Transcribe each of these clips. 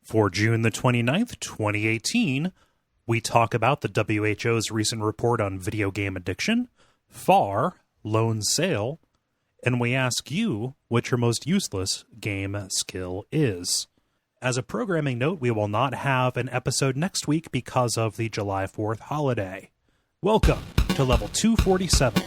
For June the 29th, 2018, we talk about the WHO's recent report on video game addiction, FAR, Lone Sale, and we ask you what your most useless game skill is. As a programming note, we will not have an episode next week because of the July 4th holiday. Welcome to Level 247.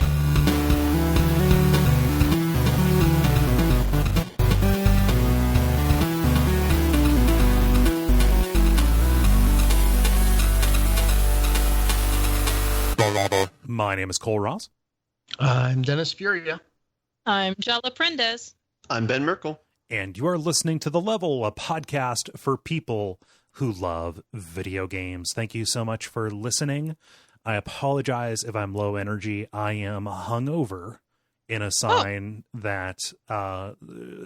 My name is Kole Ross. I'm Dennis Furia. I'm Jala Prendes. I'm Ben Merkel. And you are listening to The Level, a podcast for people who love video games. Thank you so much for listening. I apologize if I'm low energy. I am hungover in a sign that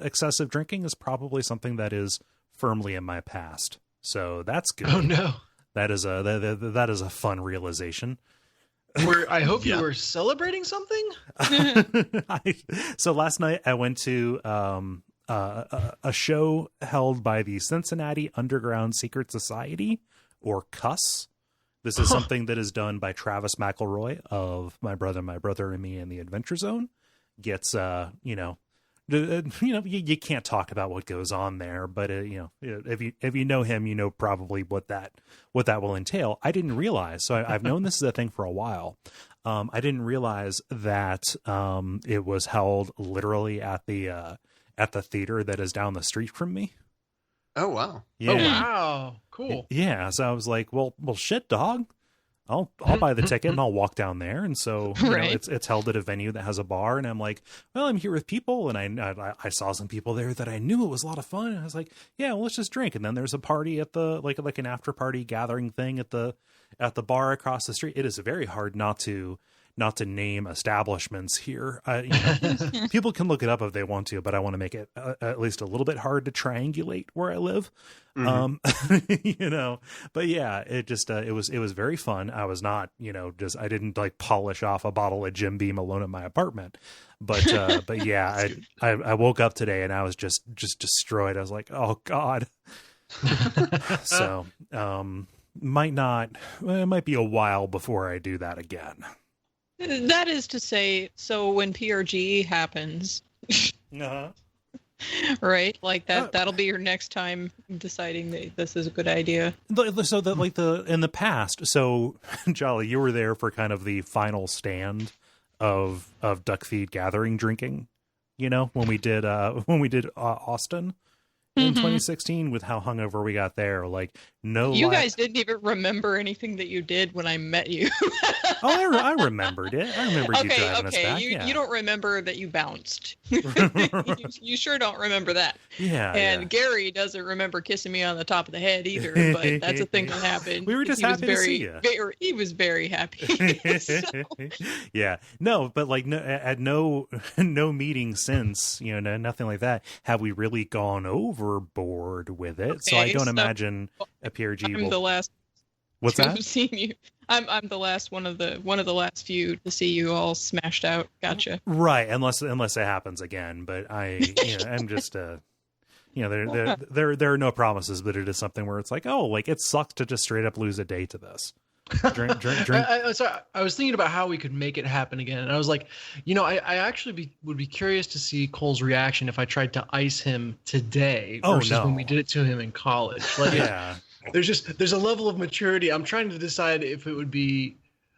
excessive drinking is probably something that is firmly in my past. So that's good. Oh, no. That is a fun realization. I hope you were celebrating something. So last night I went to a show held by the Cincinnati Underground Secret Society, or CUS. This is something that is done by Travis McElroy of My Brother and Me and the Adventure Zone. Gets you can't talk about what goes on there, but if you know him, you know probably what that will entail. I didn't realize, so I've known this is a thing for a while. I didn't realize that it was held literally at the theater that is down the street from me. Oh wow! Yeah. Oh wow! Cool. Yeah. So I was like, well, shit, dog. I'll buy the ticket and I'll walk down there. And so it's held at a venue that has a bar, and I'm like, well, I'm here with people, and I saw some people there that I knew it was a lot of fun. And I was like, yeah, well, let's just drink. And then there's a party at the like an after party gathering thing at the bar across the street. It is very hard not to name establishments here. People can look it up if they want to, but I want to make it at least a little bit hard to triangulate where I live. Mm-hmm. But yeah, it just, it was very fun. I was not, I didn't like polish off a bottle of Jim Beam alone in my apartment, but yeah, I woke up today and I was just destroyed. I was like, oh God. So, it might be a while before I do that again. That is to say, so when PRG happens, right? Like that'll be your next time deciding that this is a good idea. So that in the past, so Jolly, you were there for kind of the final stand of Duckfeed gathering drinking, when we did Austin in 2016 with how hungover we got there. Like, no, you guys didn't even remember anything that you did when I met you. Oh, I remembered it. I remembered you driving us back. You don't remember that you bounced. You sure don't remember that. Yeah. And Gary doesn't remember kissing me on the top of the head either, but that's a thing that happened. We were just happy to see you. He was very happy. Yeah. No, but like at no meeting since, nothing like that, have we really gone overboard with it. Okay, so I don't imagine a PRG will... the last What's that? I've seen you. I'm the last one of the last few to see you all smashed out. Gotcha. Right, unless it happens again. But I'm just there are no promises, but it is something where it's like, oh, like it sucks to just straight up lose a day to this. Drink. I was thinking about how we could make it happen again, and I was like, I actually would be curious to see Cole's reaction if I tried to ice him today versus when we did it to him in college. Like, yeah. There's a level of maturity. I'm trying to decide if it would be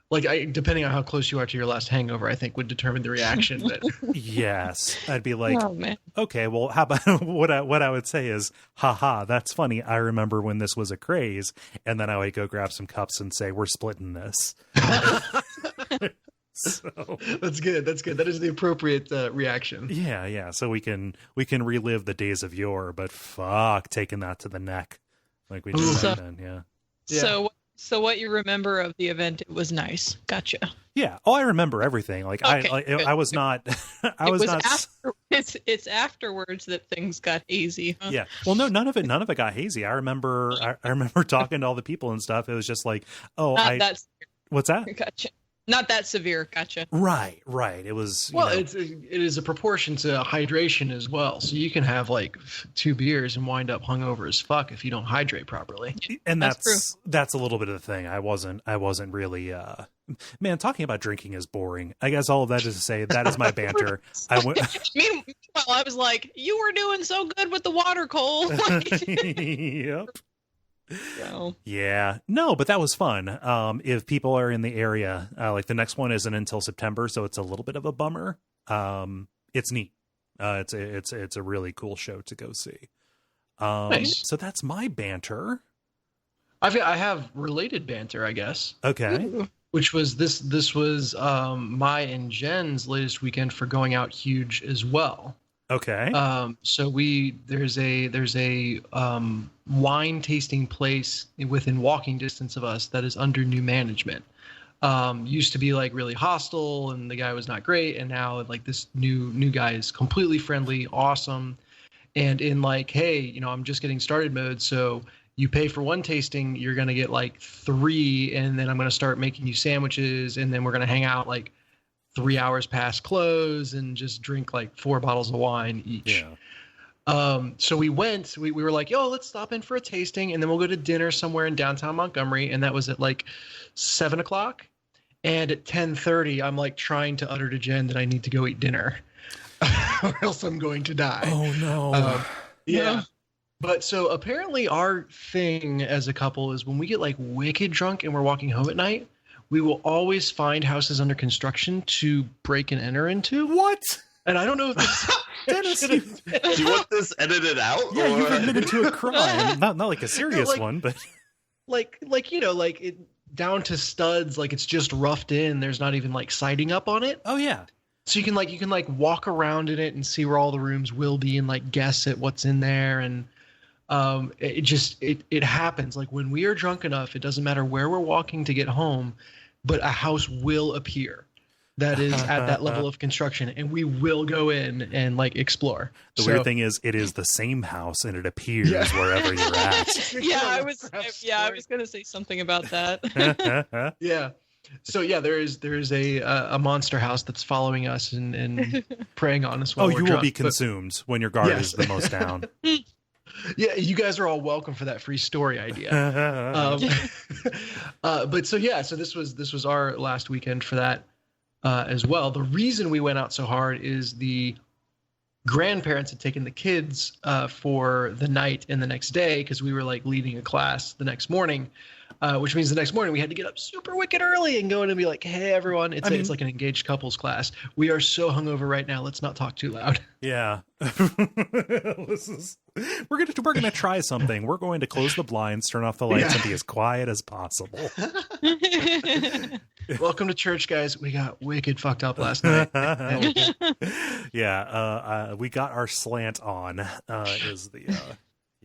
like, depending on how close you are to your last hangover, I think would determine the reaction. But yes, I'd be like, oh, man. Okay, well, how about what I would say is, haha, that's funny. I remember when this was a craze, and then I would go grab some cups and say, we're splitting this. So that's good. That is the appropriate reaction. Yeah. So we can relive the days of yore, but fuck, taking that to the neck. Like we did back then, yeah. So what you remember of the event? It was nice. Gotcha. Yeah. Oh, I remember everything. Like okay, I was not. It's afterwards that things got hazy. Huh? Yeah. Well, no, none of it got hazy. I remember talking to all the people and stuff. It was just like, That's what's that? Gotcha. Not that severe. Gotcha. Right. It was it is a proportion to hydration as well. So you can have like 2 beers and wind up hungover as fuck if you don't hydrate properly. And that's a little bit of the thing. I wasn't really man, talking about drinking is boring. I guess all of that is to say that is my banter. Meanwhile, I was like, you were doing so good with the water, Kole. Yep. So. Yeah, no, but that was fun. If people are in the area, like the next one isn't until September, so it's a little bit of a bummer. It's neat. It's a really cool show to go see. Nice. So that's my banter. I have related banter, I guess. Okay. Ooh. Which was this was my and Jen's latest weekend for going out huge as well. Okay. So there's a wine tasting place within walking distance of us that is under new management. Used to be like really hostile and the guy was not great, and now like this new guy is completely friendly, awesome, and in like, hey, I'm just getting started mode, so you pay for 1 tasting, you're gonna get like 3, and then I'm gonna start making you sandwiches, and then we're gonna hang out like 3 hours past close and just drink like 4 bottles of wine each. Yeah. So we went, we were like, yo, let's stop in for a tasting and then we'll go to dinner somewhere in downtown Montgomery. And that was at like 7:00. And at 10:30, I'm like trying to utter to Jen that I need to go eat dinner or else I'm going to die. Oh no. Yeah. But so apparently our thing as a couple is when we get like wicked drunk and we're walking home at night, we will always find houses under construction to break and enter into. What? And I don't know if this Dennis, Do you want this edited out? yeah, or? you've admitted to a crime. Not like a serious one, but like it down to studs, like it's just roughed in. There's not even like siding up on it. oh yeah. So you can walk around in it and see where all the rooms will be and like guess at what's in there. And it happens. Like when we are drunk enough, it doesn't matter where we're walking to get home, but a house will appear that is at that level of construction, and we will go in and like explore. The weird thing is, it is the same house, and it appears wherever you're at. I was gonna say something about that. Yeah. So yeah, there is a monster house that's following us and preying on us while we're you drunk. will be consumed when your guard is the most down. Yeah, you guys are all welcome for that free story idea. But so this was our last weekend for that as well. The reason we went out so hard is the grandparents had taken the kids for the night and the next day because we were like leading a class the next morning, which means the next morning we had to get up super wicked early and go in and be like, hey everyone, it's like an engaged couples class. We are so hungover right now. Let's not talk too loud. Yeah. We're gonna try something. We're going to close the blinds, turn off the lights, and be as quiet as possible. Welcome to church, guys. We got wicked fucked up last night. Yeah, we got our slant on. Is the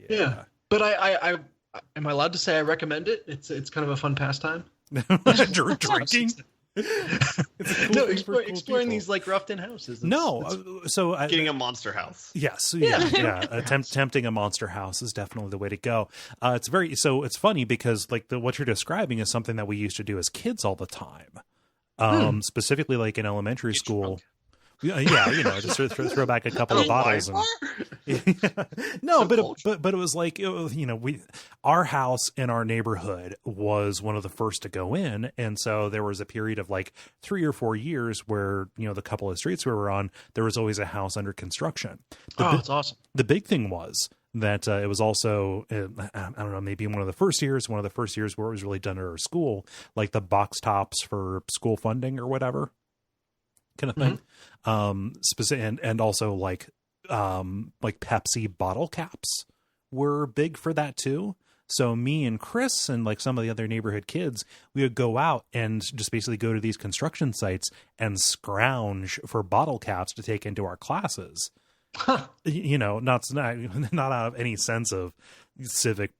yeah. But I am I allowed to say I recommend it? It's kind of a fun pastime. Drinking. No, exploring these like roughed in houses. So getting a monster house. Yes, tempting a monster house is definitely the way to go. It's funny because like what you're describing is something that we used to do as kids all the time. Specifically like in elementary school. Yeah, just throw back a couple of bottles. No, but it was like, our house in our neighborhood was one of the first to go in, and so there was a period of like 3 or 4 years where the couple of streets we were on, there was always a house under construction. That's awesome. The big thing was that it was also, I don't know, maybe one of the first years where it was really done at our school, like the box tops for school funding or whatever kind of thing. And also like Pepsi bottle caps were big for that too. So me and Chris and like some of the other neighborhood kids, we would go out and just basically go to these construction sites and scrounge for bottle caps to take into our classes. Not out of any sense of civic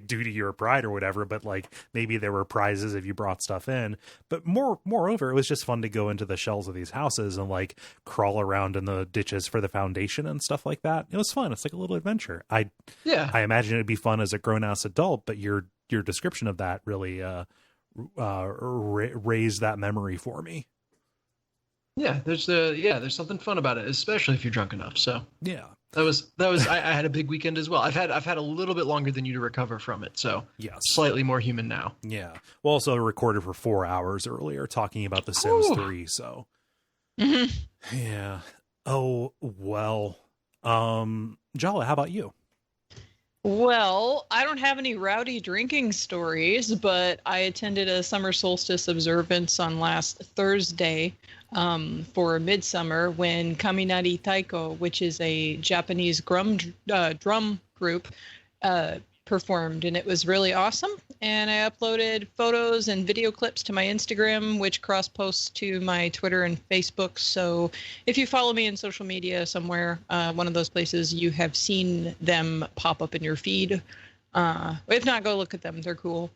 duty or pride or whatever, but like maybe there were prizes if you brought stuff in. But moreover, it was just fun to go into the shells of these houses and like crawl around in the ditches for the foundation and stuff like that. It was fun. It's like a little adventure. I imagine it'd be fun as a grown-ass adult, but your description of that really raise that memory for me. Yeah, there's something fun about it, especially if you're drunk enough. So yeah, that was I had a big weekend as well. I've had a little bit longer than you to recover from it, so yes, slightly more human now. Yeah, well, also recorded for 4 hours earlier talking about The Sims 3. So yeah. Oh well, Jala, how about you? Well, I don't have any rowdy drinking stories, but I attended a summer solstice observance on last Thursday for Midsummer when Kaminari Taiko, which is a Japanese drum group, performed, and it was really awesome. And I uploaded photos and video clips to my Instagram, which cross-posts to my Twitter and Facebook. So if you follow me in social media somewhere, one of those places, you have seen them pop up in your feed. If not, go look at them. They're cool.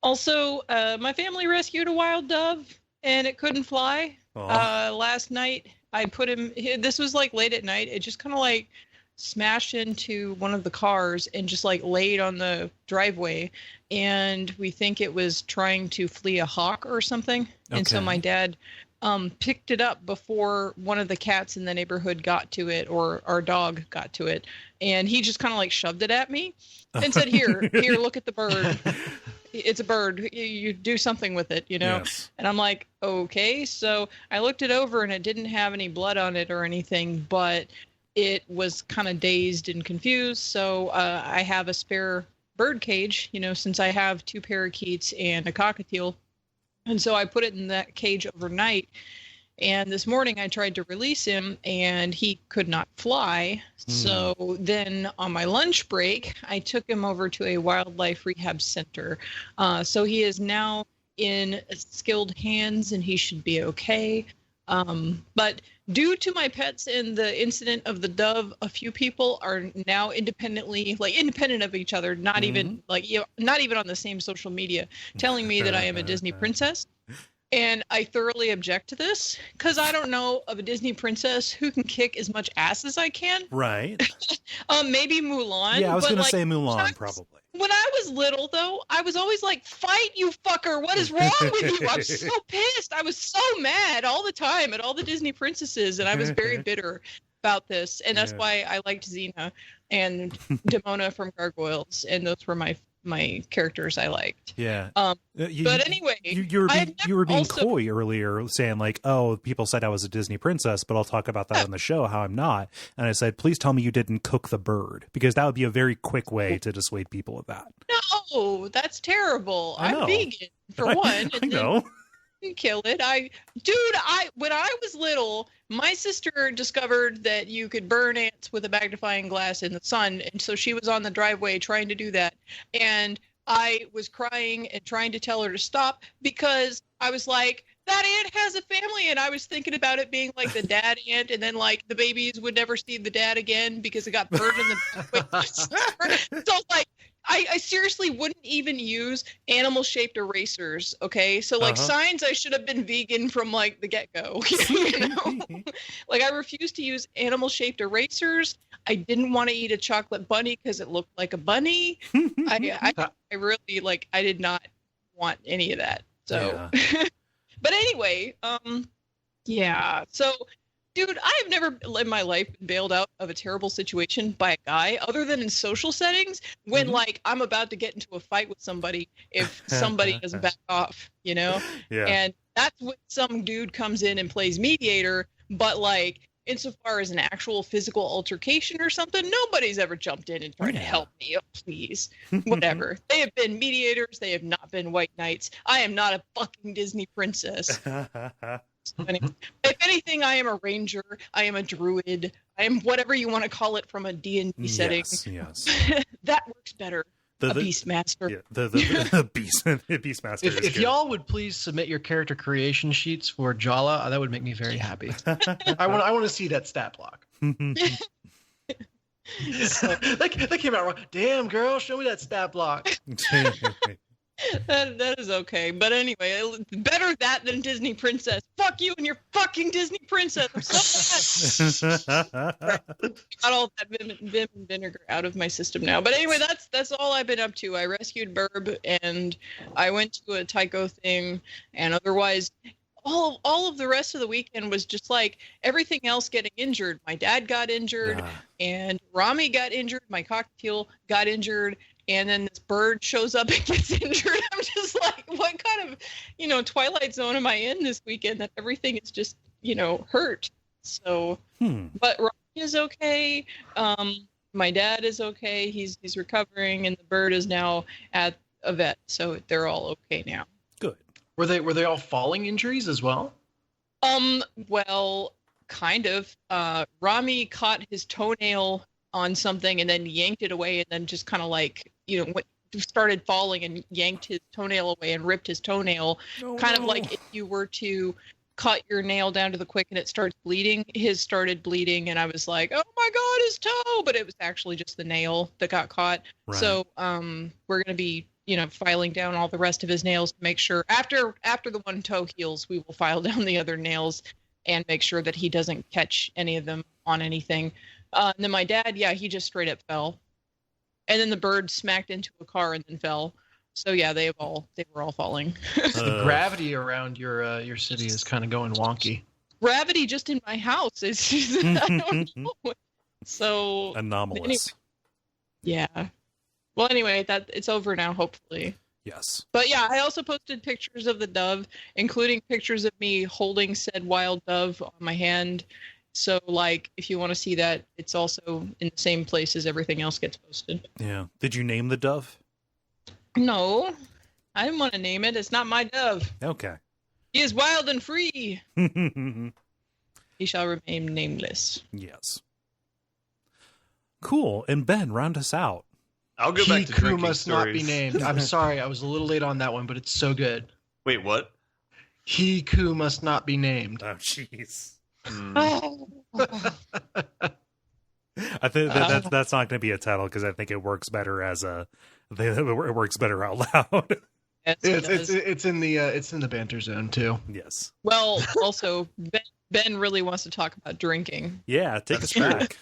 Also, my family rescued a wild dove, and it couldn't fly. Last night, I put him... This was like late at night. It just kind of like smashed into one of the cars and just like laid on the driveway, and we think it was trying to flee a hawk or something. Okay. And so my dad picked it up before one of the cats in the neighborhood got to it, or our dog got to it, and he just kind of like shoved it at me and said, here, look at the bird. It's a bird. You do something with it, you know? Yes. And I'm like, okay. So I looked it over and it didn't have any blood on it or anything, but it was kind of dazed and confused. So I have a spare bird cage, you know, since I have 2 parakeets and a cockatiel. And so I put it in that cage overnight. And this morning I tried to release him and he could not fly. So then on my lunch break, I took him over to a wildlife rehab center. So he is now in skilled hands and he should be okay. But due to my pets and the incident of the dove, a few people are now independent of each other, not even on the same social media, telling me that I am a Disney princess. And I thoroughly object to this because I don't know of a Disney princess who can kick as much ass as I can. Right. Maybe Mulan. Yeah, I was going to say Mulan, probably. When I was little, though, I was always like, fight, you fucker. What is wrong with you? I'm so pissed. I was so mad all the time at all the Disney princesses, and I was very bitter about this. And that's why I liked Xena and Demona from Gargoyles, and those were my characters I liked. Yeah. But anyway, you were being coy earlier, saying like, "Oh, people said I was a Disney princess, but I'll talk about that on the show. How I'm not." And I said, "Please tell me you didn't cook the bird, because that would be a very quick way to dissuade people of that." No, that's terrible. I'm vegan for one. I know. Kill it. When I was little, my sister discovered that you could burn ants with a magnifying glass in the sun, and so she was on the driveway trying to do that, and I was crying and trying to tell her to stop because I was like, that ant has a family, and I was thinking about it being like the dad ant, and then like the babies would never see the dad again because it got burned in the so like I seriously wouldn't even use animal-shaped erasers, okay? So, like, signs I should have been vegan from, like, the get-go, you know? Like, I refused to use animal-shaped erasers. I didn't want to eat a chocolate bunny because it looked like a bunny. I really, like, I did not want any of that. So, but anyway, so... Dude, I have never in my life been bailed out of a terrible situation by a guy other than in social settings when, like, I'm about to get into a fight with somebody if somebody doesn't back off, you know? Yeah. And that's when some dude comes in and plays mediator, but, like, insofar as an actual physical altercation or something, nobody's ever jumped in and tried to help me. Oh, please. Whatever. They have been mediators. They have not been white knights. I am not a fucking Disney princess. If anything, I am a ranger. I am a druid. I am whatever you want to call it from a D&D setting. Yes. That works better. A Beastmaster. Yeah, the Beastmaster. If y'all would please submit your character creation sheets for Jala, that would make me very happy. I want to see that stat block. That came out wrong. Damn, girl, show me that stat block. That is okay. But anyway, better that than Disney Princess. Fuck you and your fucking Disney Princess. I'm so mad. Got all that vim and vinegar out of my system now. But anyway, that's all I've been up to. I rescued Burb and I went to a Tycho thing, and otherwise all of the rest of the weekend was just like everything else getting injured. My dad got injured, and Rami got injured. My cockatiel got injured. And then this bird shows up and gets injured. I'm just like, what kind of, Twilight Zone am I in this weekend that everything is just, hurt? So, but Rocky is okay. My dad is okay. He's recovering, and the bird is now at a vet. So they're all okay now. Good. Were they all falling injuries as well? Well, kind of. Rami caught his toenail on something and then yanked it away, and then just kind of like, started falling and yanked his toenail away and ripped his toenail. Like if you were to cut your nail down to the quick and it starts bleeding. His started bleeding, and I was like, oh my God, his toe! But it was actually just the nail that got caught. Right. So we're going to be, filing down all the rest of his nails to make sure after the one toe heals, we will file down the other nails and make sure that he doesn't catch any of them on anything. And then my dad, he just straight up fell. And then the bird smacked into a car and then fell. So yeah, they were all falling. The gravity around your city is kind of going wonky. Gravity just in my house is I don't know. So anomalous. Anyway, yeah. Well, anyway, that it's over now, hopefully. Yes. But yeah, I also posted pictures of the dove, including pictures of me holding said wild dove on my hand. So, like, if you want to see that, it's also in the same place as everything else gets posted. Yeah. Did you name the dove? No. I didn't want to name it. It's not my dove. Okay. He is wild and free. He shall remain nameless. Yes. Cool. And Ben, round us out. I'll go back to drinking must stories. Not be named. I'm sorry. I was a little late on that one, but it's so good. Wait, what? Hiku must not be named. Oh, jeez. I think that's not going to be a title because I think it works better it works better out loud. Yes, it's in the banter zone too. Yes. Well, also Ben really wants to talk about drinking. Yeah, take us back.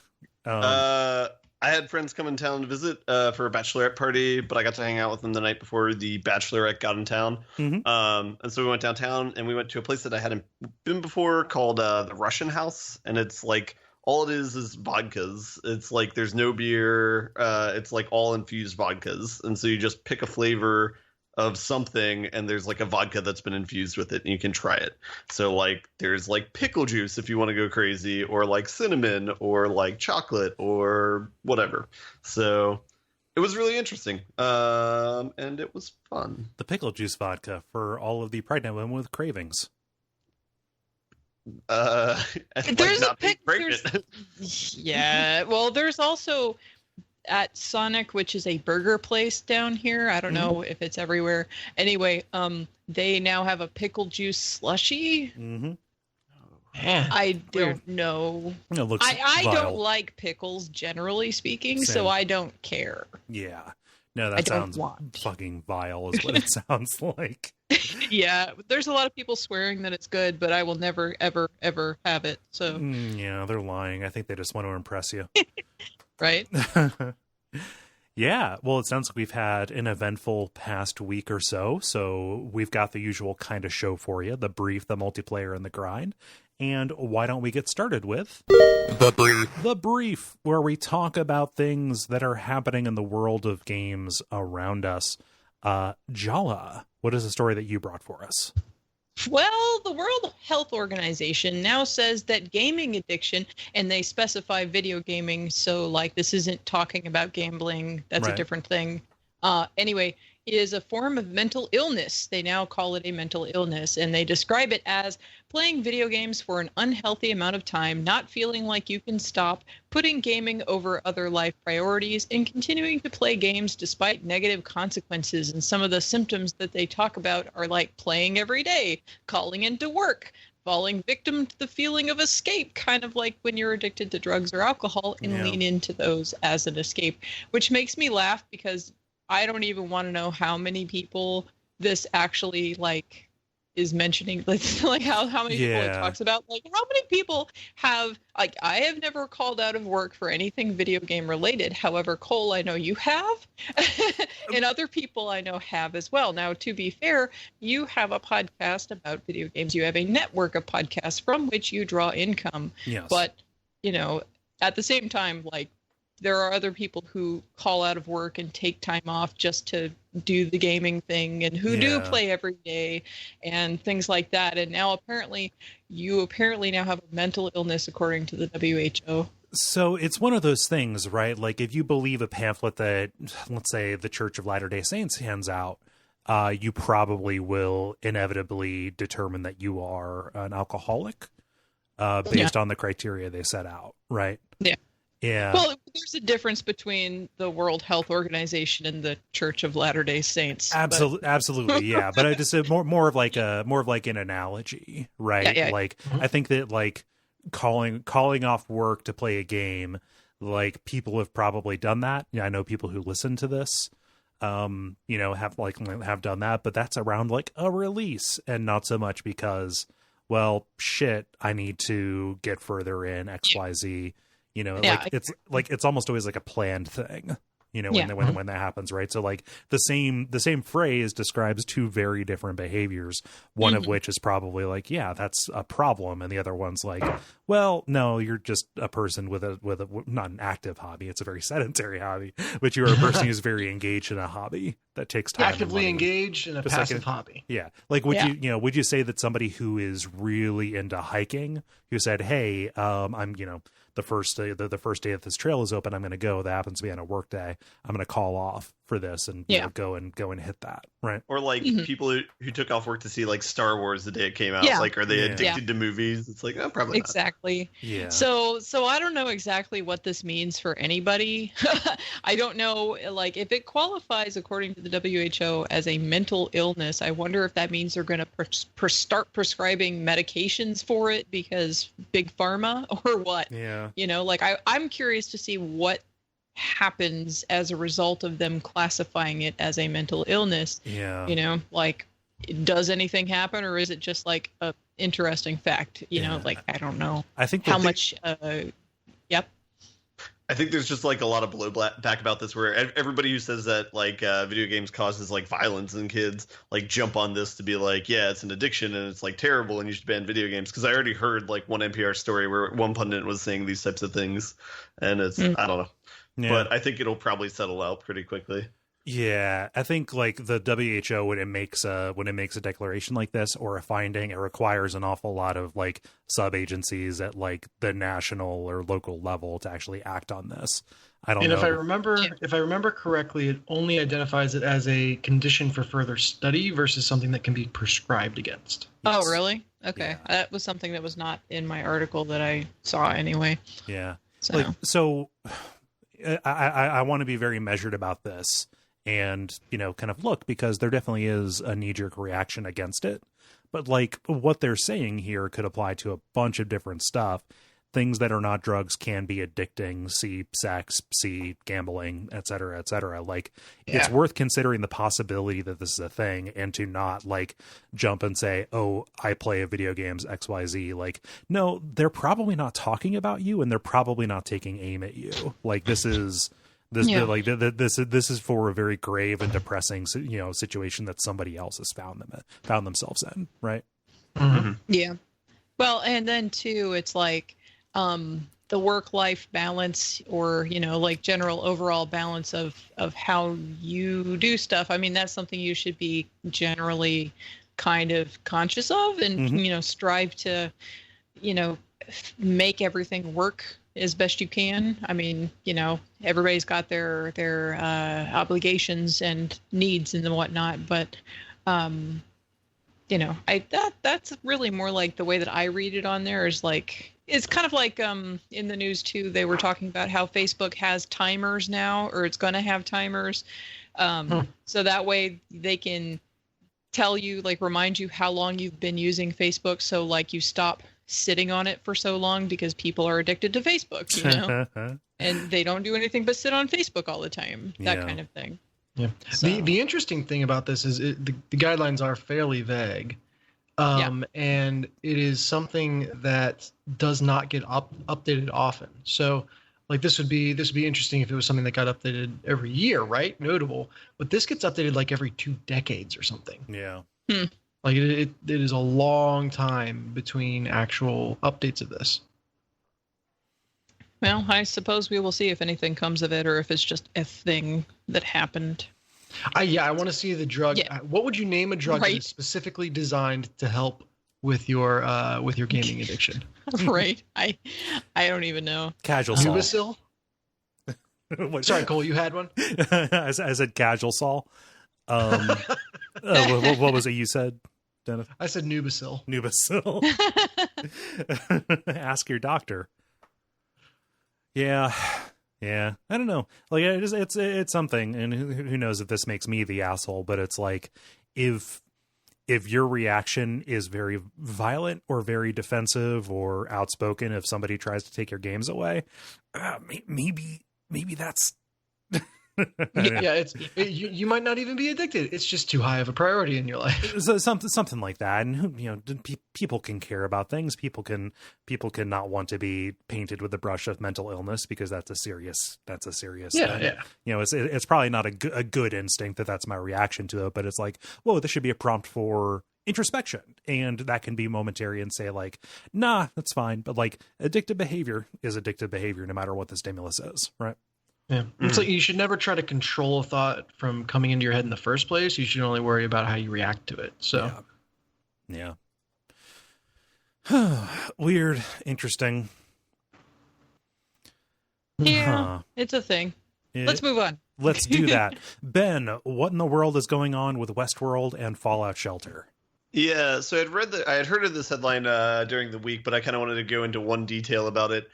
I had friends come in town to visit for a bachelorette party, but I got to hang out with them the night before the bachelorette got in town. Mm-hmm. And so we went downtown and we went to a place that I hadn't been before called the Russian House. And it's like all it is vodkas. It's like there's no beer. It's like all infused vodkas. And so you just pick a flavor of something and there's like a vodka that's been infused with it and you can try it. So like there's like pickle juice if you want to go crazy, or like cinnamon, or like chocolate, or whatever. So it was really interesting. And it was fun. The pickle juice vodka for all of the pregnant women with cravings. There's yeah. Well, there's also at Sonic, which is a burger place down here. I don't know if it's everywhere. Anyway, they now have a pickle juice slushy. Mm-hmm. Man, I don't know. It looks I vile. don't like pickles, generally speaking, so I don't care. Yeah. No, that sounds fucking vile is what it sounds like. Yeah, there's a lot of people swearing that it's good, but I will never, ever, ever have it. So yeah, they're lying. I think they just want to impress you. Right? Yeah, well, it sounds like we've had an eventful past week or so. So we've got the usual kind of show for you, the brief, the multiplayer, and the grind. And why don't we get started with The Brief, where we talk about things that are happening in the world of games around us. Jala, what is the story that you brought for us? Well, the World Health Organization now says that gaming addiction, and they specify video gaming, so like this isn't talking about gambling, that's a different thing. Anyway, is a form of mental illness. They now call it a mental illness, and they describe it as playing video games for an unhealthy amount of time, not feeling like you can stop, putting gaming over other life priorities, and continuing to play games despite negative consequences. And some of the symptoms that they talk about are like playing every day, calling into work, falling victim to the feeling of escape, kind of like when you're addicted to drugs or alcohol, and lean into those as an escape, which makes me laugh because I don't even want to know how many people this actually like is mentioning, like how many people it talks about. Like, how many people have, like, I have never called out of work for anything video game related. However, Kole, I know you have, and other people I know have as well. Now, to be fair, you have a podcast about video games. You have a network of podcasts from which you draw income. Yes. But, you know, at the same time, like, there are other people who call out of work and take time off just to do the gaming thing, and who do play every day and things like that. And now you apparently now have a mental illness according to the WHO. So it's one of those things, right? Like, if you believe a pamphlet that, let's say, the Church of Latter-day Saints hands out, you probably will inevitably determine that you are an alcoholic based on the criteria they set out, right? Yeah. Yeah. Well, there's a difference between the World Health Organization and the Church of Latter-day Saints. Absolutely, yeah. But I just said more of like an analogy, right? Yeah. Like, I think that, like, calling off work to play a game, like, people have probably done that. I know people who listen to this, have done that, but that's around like a release, and not so much because, well, shit, I need to get further in XYZ. It's almost always like a planned thing, when that happens, right? So, like, the same phrase describes two very different behaviors, one of which is probably like, yeah, that's a problem, and the other one's like, well, no, you're just a person with a not an active hobby, it's a very sedentary hobby, but you're a person who's very engaged in a hobby that takes time, actively engaged in a passive hobby. Yeah, like, would you say that somebody who is really into hiking, who said, hey, I'm the first day that this trail is open, I'm going to go. That happens to be on a work day. I'm going to call off for this and go and hit that, right? Or like people who took off work to see like Star Wars the day it came out. Yeah. Like, are they addicted to movies? It's like, oh, probably not. Exactly. Yeah. So I don't know exactly what this means for anybody. I don't know, like, if it qualifies according to the WHO as a mental illness, I wonder if that means they're going to start prescribing medications for it because big pharma, or what. Yeah. Like, I'm curious to see what happens as a result of them classifying it as a mental illness. Yeah. Like, does anything happen, or is it just like a interesting fact? Like, I don't know. I think how much. Yep. I think there's just like a lot of blowback about this, where everybody who says that like video games causes like violence in kids, like, jump on this to be like, yeah, it's an addiction and it's like terrible and you should ban video games. Because I already heard like one NPR story where one pundit was saying these types of things, and it's I don't know, but I think it'll probably settle out pretty quickly. Yeah, I think like the WHO, when it makes a declaration like this or a finding, it requires an awful lot of like sub agencies at like the national or local level to actually act on this. I don't know. And if I remember correctly, it only identifies it as a condition for further study versus something that can be prescribed against. Yes. Oh, really? Okay, that was something that was not in my article that I saw anyway. Yeah. So I want to be very measured about this. And, kind of look, because there definitely is a knee-jerk reaction against it. But, like, what they're saying here could apply to a bunch of different stuff. Things that are not drugs can be addicting, see sex, see gambling, et cetera, et cetera. Like, it's worth considering the possibility that this is a thing, and to not, like, jump and say, oh, I play video games, XYZ. Like, no, they're probably not talking about you, and they're probably not taking aim at you. Like, this is... This is for a very grave and depressing, situation that somebody else has found themselves in, right? Mm-hmm. Yeah. Well, and then too, it's like the work-life balance, or like general overall balance of how you do stuff. I mean, that's something you should be generally kind of conscious of, and strive to, make everything work as best you can. I mean, everybody's got their obligations and needs and whatnot, but that's really more like the way that I read it on there is like, it's kind of like in the news too, they were talking about how Facebook has timers now, or it's going to have timers, so that way they can tell you, like, remind you how long you've been using Facebook, so like you stop sitting on it for so long, because people are addicted to Facebook, and they don't do anything but sit on Facebook all the time, that kind of thing. Yeah. So. The interesting thing about this is the guidelines are fairly vague. And it is something that does not get updated often. So like this would be interesting if it was something that got updated every year, right? Notable. But this gets updated like every 2 decades or something. Yeah. Like it is a long time between actual updates of this. Well, I suppose we will see if anything comes of it or if it's just a thing that happened. I want to see the drug. Yeah. What would you name a drug that is specifically designed to help with your gaming addiction? Right. I don't even know. Casual Sol. Nubisil? Sorry, Kole, you had one? I said casual Sol. What was it you said, Dennis? I said Nubisil. Nubisil. Ask your doctor. Yeah. I don't know. Like it's something, and who knows if this makes me the asshole, but it's like if your reaction is very violent or very defensive or outspoken if somebody tries to take your games away, maybe that's you might not even be addicted. It's just too high of a priority in your life. So something like that. And people can care about things. People can not want to be painted with the brush of mental illness because that's a serious thing. Yeah. It's probably not a good instinct that's my reaction to it, but it's like, whoa, this should be a prompt for introspection, and that can be momentary and say like, nah, that's fine. But like addictive behavior is addictive behavior no matter what the stimulus is, right? Yeah. It's like you should never try to control a thought from coming into your head in the first place. You should only worry about how you react to it. So yeah. Weird, interesting. Yeah, It's a thing. Let's move on. Let's do that. Ben, what in the world is going on with Westworld and Fallout Shelter? Yeah, so I had heard of this headline during the week, but I kind of wanted to go into one detail about it.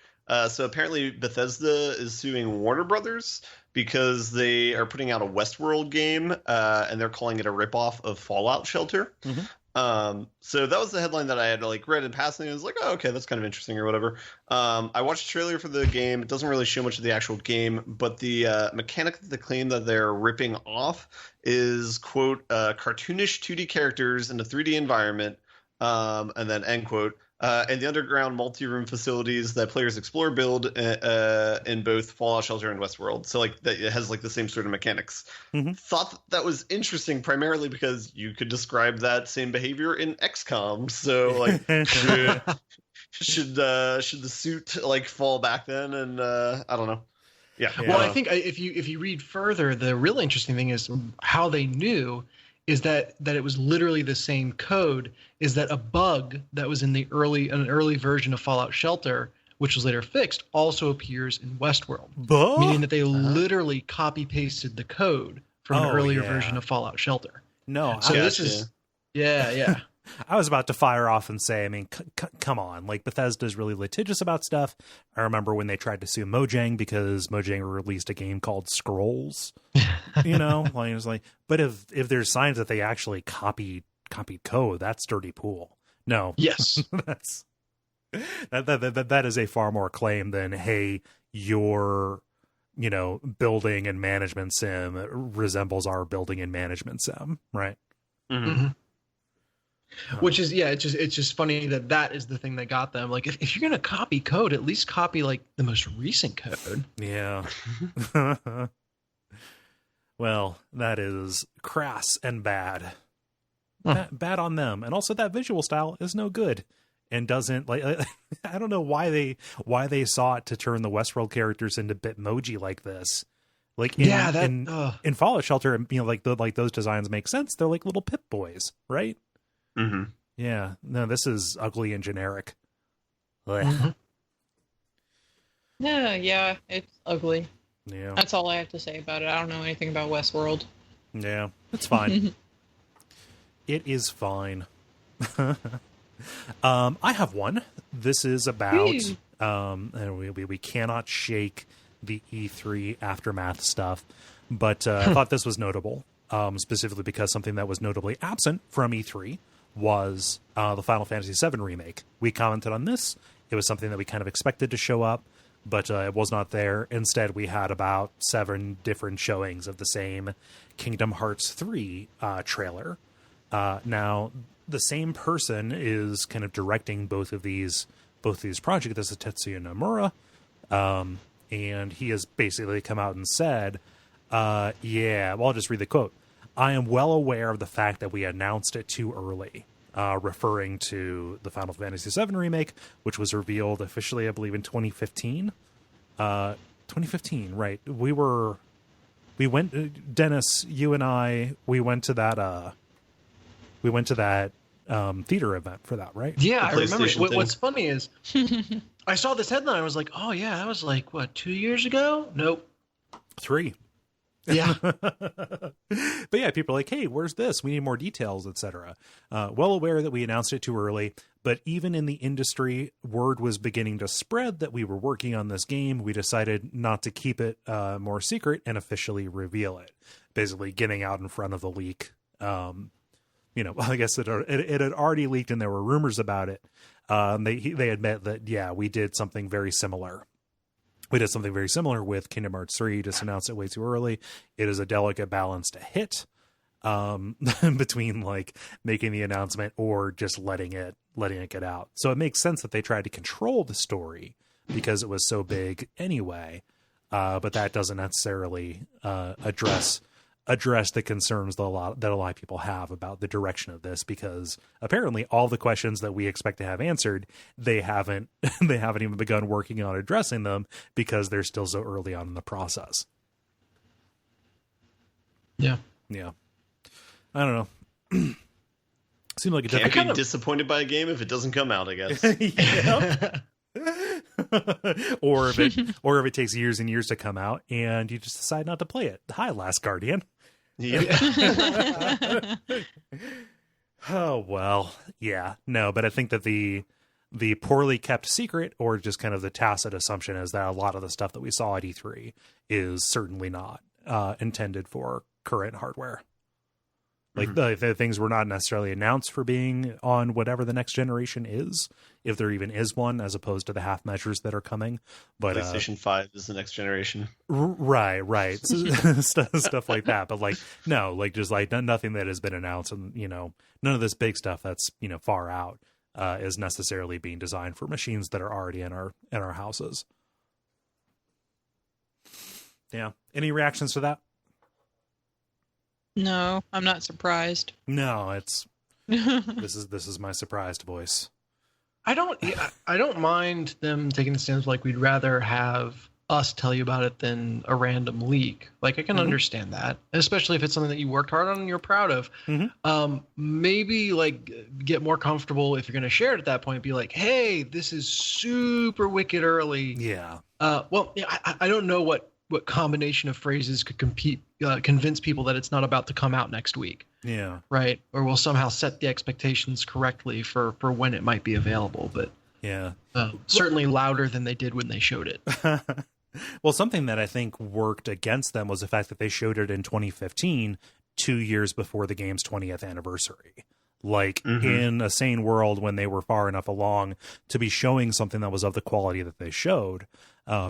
So apparently Bethesda is suing Warner Brothers because they are putting out a Westworld game, and they're calling it a ripoff of Fallout Shelter. Mm-hmm. So that was the headline that I had read in passing. And I was like, oh, okay, that's kind of interesting or whatever. I watched the trailer for the game. It doesn't really show much of the actual game, but the mechanic that they claim that they're ripping off is, quote, cartoonish 2D characters in a 3D environment, and then end quote. And the underground multi-room facilities that players explore build in both Fallout Shelter and Westworld. So that it has the same sort of mechanics. Mm-hmm. Thought that was interesting primarily because you could describe that same behavior in XCOM. So should the suit fall back then? And I don't know. Yeah. Well, I think if you read further, the real interesting thing is how they knew is that it was literally the same code. Is that a bug that was in an early version of Fallout Shelter, which was later fixed, also appears in Westworld, meaning that they literally copy pasted the code from an earlier version of Fallout Shelter. No, so this is yeah. I was about to fire off and say, I mean, come on, Bethesda's really litigious about stuff. I remember when they tried to sue Mojang because Mojang released a game called Scrolls. It was but if there's signs that they actually copied code, that's dirty pool. No. Yes. that is a far more claim than, hey, your building and management sim resembles our building and management sim, right? Mm-hmm. Which is it's just funny that is the thing that got them. If you're gonna copy code, at least copy the most recent code. Yeah. Well, that is crass and bad. Bad on them. And also that visual style is no good and doesn't I don't know why they sought to turn the Westworld characters into Bitmoji like this. In Fallout Shelter, those designs make sense. They're like little Pip Boys, right? Mm-hmm. Yeah. No, this is ugly and generic. Mm-hmm. Yeah, it's ugly. Yeah. That's all I have to say about it. I don't know anything about Westworld. Yeah, it's fine. It is fine. I have one. This is about and we cannot shake the E3 aftermath stuff, but I thought this was notable, specifically because something that was notably absent from E3 was the Final Fantasy VII remake. We commented on this. It was something that we kind of expected to show up, but it was not there. Instead, we had about 7 different showings of the same Kingdom Hearts 3 trailer. Now, the same person is kind of directing both of these projects. This is Tetsuya Nomura, and he has basically come out and said, I'll just read the quote. "I am well aware of the fact that we announced it too early," referring to the Final Fantasy VII remake, which was revealed officially, I believe, in 2015. 2015, right? We went, Dennis, you and I, we went to that theater event for that, right? Yeah, I remember. What's funny is I saw this headline. I was like, oh yeah, that was like, what, 2 years ago? Nope. 3. Yeah. But yeah, people are like, hey, where's this? We need more details, etc. Well aware that we announced it too early, but even in the industry, word was beginning to spread that we were working on this game. We decided not to keep it more secret and officially reveal it. Basically getting out in front of the leak. I guess it had already leaked and there were rumors about it. They admit that, yeah, we did something very similar. We did something very similar with Kingdom Hearts 3, just announced it way too early. It is a delicate balance to hit between like making the announcement or just letting it get out. So it makes sense that they tried to control the story because it was so big anyway. But that doesn't necessarily address the concerns that a lot of people have about the direction of this, because apparently all the questions that we expect to have answered, they haven't even begun working on addressing them because they're still so early on in the process. Yeah. I don't know. Seemed like Can't be disappointed by a game if it doesn't come out, I guess. or if it takes years and years to come out and you just decide not to play it. Hi, Last Guardian. Yeah. Oh, well, yeah, no, but I think that the poorly kept secret, or just kind of the tacit assumption, is that a lot of the stuff that we saw at E3 is certainly not intended for current hardware. Like the things were not necessarily announced for being on whatever the next generation is, if there even is one, as opposed to the half measures that are coming. But PlayStation 5 is the next generation. Right. Stuff like that. But like, no, like just like nothing that has been announced, and none of this big stuff that's far out is necessarily being designed for machines that are already in our houses. Yeah. Any reactions to that? No, I'm not surprised. No, it's this is my surprised voice. I don't mind them taking the stance like we'd rather have us tell you about it than a random leak. Like I can understand that, especially if it's something that you worked hard on and you're proud of. Maybe like get more comfortable if you're going to share it at that point. Be like, hey, this is super wicked early. Yeah. I don't know what combination of phrases could convince people that it's not about to come out next week. Yeah. Right. Or will somehow set the expectations correctly for when it might be available. But yeah, certainly louder than they did when they showed it. Well, something that I think worked against them was the fact that they showed it in 2015, 2 years before the game's 20th anniversary. Like in a sane world, when they were far enough along to be showing something that was of the quality that they showed,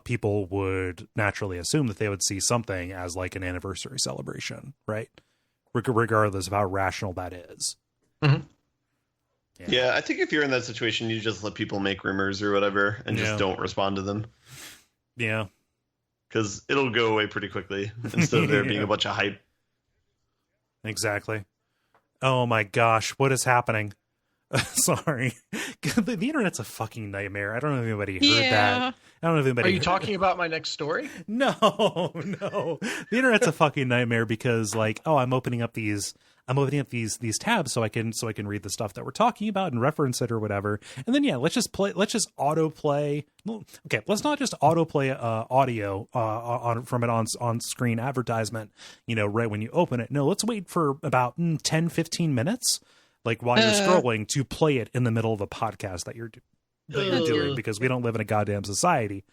people would naturally assume that they would see something as like an anniversary celebration, right? Regardless of how rational that is. Yeah, I think if you're in that situation, you just let people make rumors or whatever and just don't respond to them. Yeah. Because it'll go away pretty quickly instead of there being a bunch of hype. Exactly. Oh my gosh, what is happening? Sorry. The internet's a fucking nightmare. I don't know if anybody heard that. I don't know if anybody. Are you talking about my next story? No. The internet's a fucking nightmare because like, I'm opening up these tabs so I can read the stuff that we're talking about and reference it or whatever. And then let's just autoplay. Okay, let's not just autoplay audio from an on screen advertisement, right when you open it. No, let's wait for about 10-15 minutes, like while you're scrolling, to play it in the middle of a podcast that you're doing, because we don't live in a goddamn society.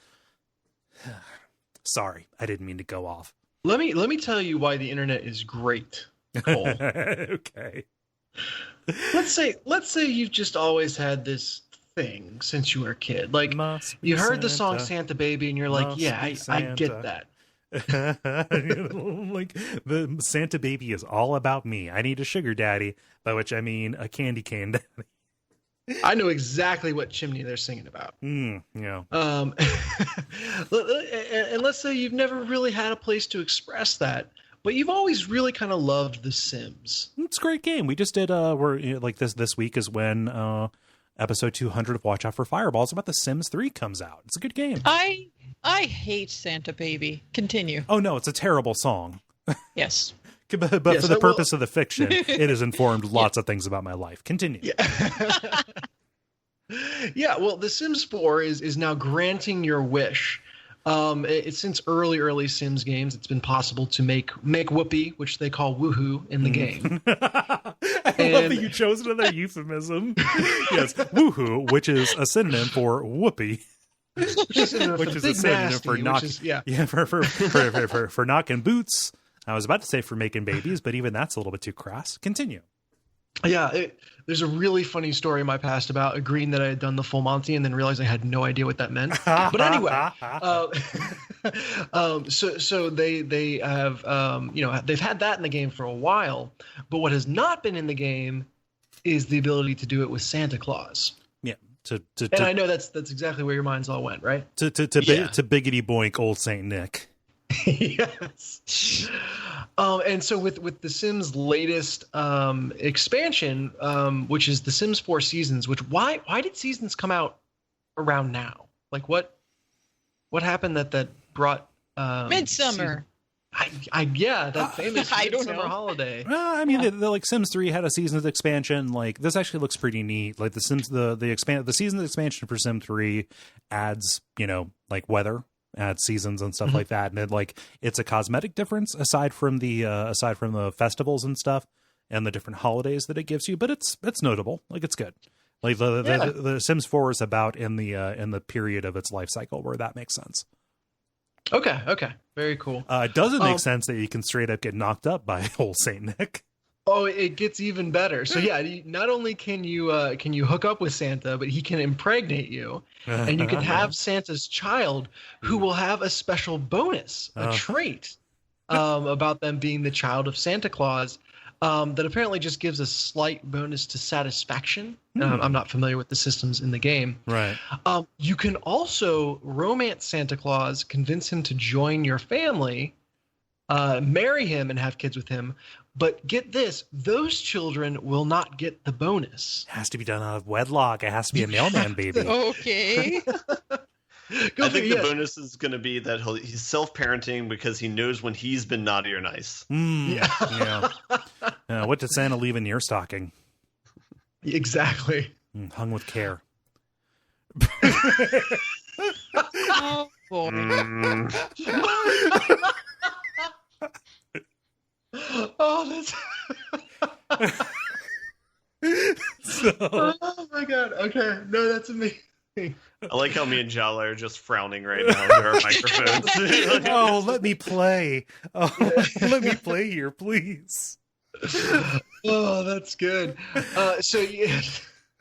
Sorry, I didn't mean to go off. Let me tell you why the internet is great, Cole. Okay. Let's say you've just always had this thing since you were a kid. Like you heard the song Santa Baby and you're like, I get that. Like the Santa baby is all about me. I need a sugar daddy, by which I mean a candy cane daddy. I know exactly what chimney they're singing about. Yeah. And let's say you've never really had a place to express that, but you've always really kind of loved The Sims. It's a great game. We just did like this week is when episode 200 of Watch Out for Fireballs about The Sims 3 comes out. It's a good game. I hate Santa Baby. Continue. Oh no, it's a terrible song. Yes. But for the purpose of the fiction, it has informed lots of things about my life. Continue. Yeah. Yeah, well, The Sims 4 is now granting your wish. Since early Sims games, it's been possible to make whoopee, which they call woohoo, in the game. I love that you chose another euphemism. Yes, woohoo, which is a synonym for whoopee. Which is a synonym for knocking. For knocking boots. I was about to say for making babies, but even that's a little bit too crass. Continue. Yeah, there's a really funny story in my past about agreeing that I had done the full Monty and then realized I had no idea what that meant. But anyway, so they have they've had that in the game for a while, but what has not been in the game is the ability to do it with Santa Claus. Yeah, and I know that's exactly where your minds all went, right? To biggity boink old Saint Nick. Yes. And so with The Sims' latest expansion, which is The Sims 4 Seasons, which why did Seasons come out around now? Like what happened that brought Midsummer? That famous Midsummer holiday. Well, I mean, the like Sims 3 had a Seasons expansion. Like this actually looks pretty neat. Like the Sims the Seasons expansion for Sim 3 adds like weather. Add seasons and stuff like that, and then like it's a cosmetic difference aside from the festivals and stuff and the different holidays that it gives you, but it's notable. Like it's good. Like the Sims 4 is about in the period of its life cycle where that makes sense. Okay, very cool. It doesn't make sense that you can straight up get knocked up by old Saint Nick. Oh, it gets even better. So yeah, not only can you hook up with Santa, but he can impregnate you, and you can have Santa's child, who will have a special bonus, a trait, about them being the child of Santa Claus, that apparently just gives a slight bonus to satisfaction. I'm not familiar with the systems in the game. Right. You can also romance Santa Claus, convince him to join your family, marry him, and have kids with him. But get this, those children will not get the bonus. It has to be done out of wedlock. It has to be a mailman baby. Okay. I think the bonus is going to be that he's self-parenting because he knows when he's been naughty or nice. Yeah. What did Santa leave in your stocking? Exactly. Hung with care. Oh, boy. Oh, that's. Oh my god. Okay. No, that's amazing. I like how me and Jala are just frowning right now into our microphones. Oh, let me play. Oh, let me play here, please. Oh, that's good. So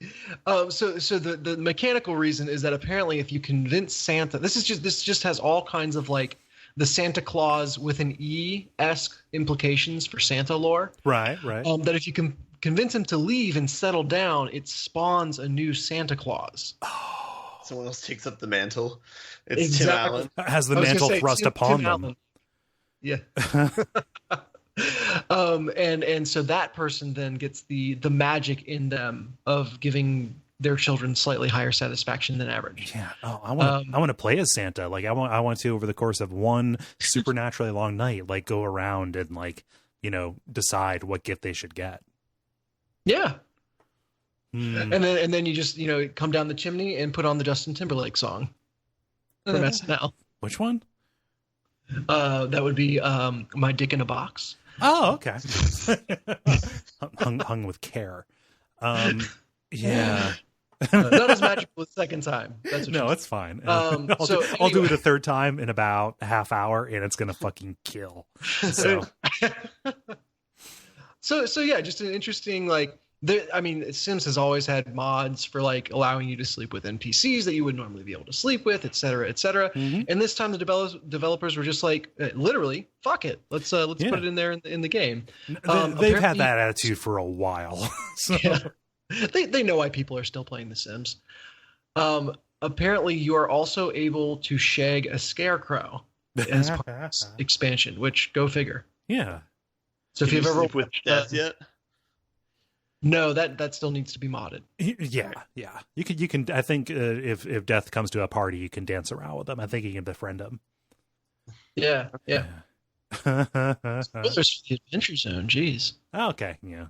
the mechanical reason is that apparently if you convince Santa, this just has all kinds of like the Santa Claus with an E-esque implications for Santa lore. Right. That if you can convince him to leave and settle down, it spawns a new Santa Claus. Oh. Someone else takes up the mantle. It's exactly. Tim Allen. Has the mantle thrust upon them. Allen. Yeah. And so that person then gets the magic in them of giving their children slightly higher satisfaction than average. Yeah. Oh, I want to play as Santa. Like I want to over the course of one supernaturally long night, like go around and like, decide what gift they should get. Yeah. And then you just, come down the chimney and put on the Justin Timberlake song from SNL. Which one? That would be My Dick in a Box. Oh, okay. hung with care. Yeah. Not as magical the second time. That's what it's fine. I'll do it a third time in about a half hour, and it's gonna fucking kill. So yeah, just an interesting like I mean, Sims has always had mods for like allowing you to sleep with NPCs that you would normally be able to sleep with, et cetera, et cetera. Mm-hmm. And this time the developers were just like, literally, fuck it. Let's put it in there in the game. They've had that attitude for a while. So. Yeah, they know why people are still playing The Sims. Apparently, you are also able to shag a scarecrow as part of this expansion, which go figure. Yeah. So if you've ever with death yet. No, that still needs to be modded. Yeah. You can. I think if Death comes to a party, you can dance around with them. I think you can befriend them. Yeah. Spoilers for the Adventure Zone. Jeez. Okay. Yeah.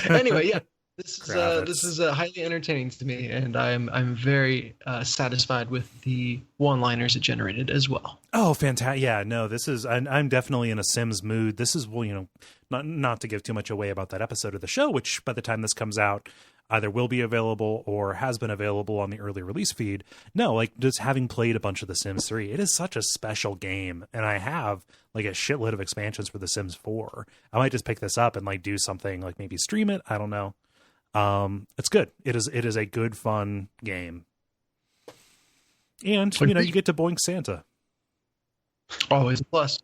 Anyway, yeah. This is highly entertaining to me, and I'm very satisfied with the one-liners it generated as well. Oh, fantastic! Yeah, no, this is I'm definitely in a Sims mood. This is, well, you know, not to give too much away about that episode of the show, which by the time this comes out either will be available or has been available on the early release feed. No, like, just having played a bunch of The Sims 3, it is such a special game, and I have like a shitload of expansions for The Sims 4. I might just pick this up and like do something, like maybe stream it. I don't know. It's good. It is a good, fun game. And, you know, you get to boink Santa. Always a plus.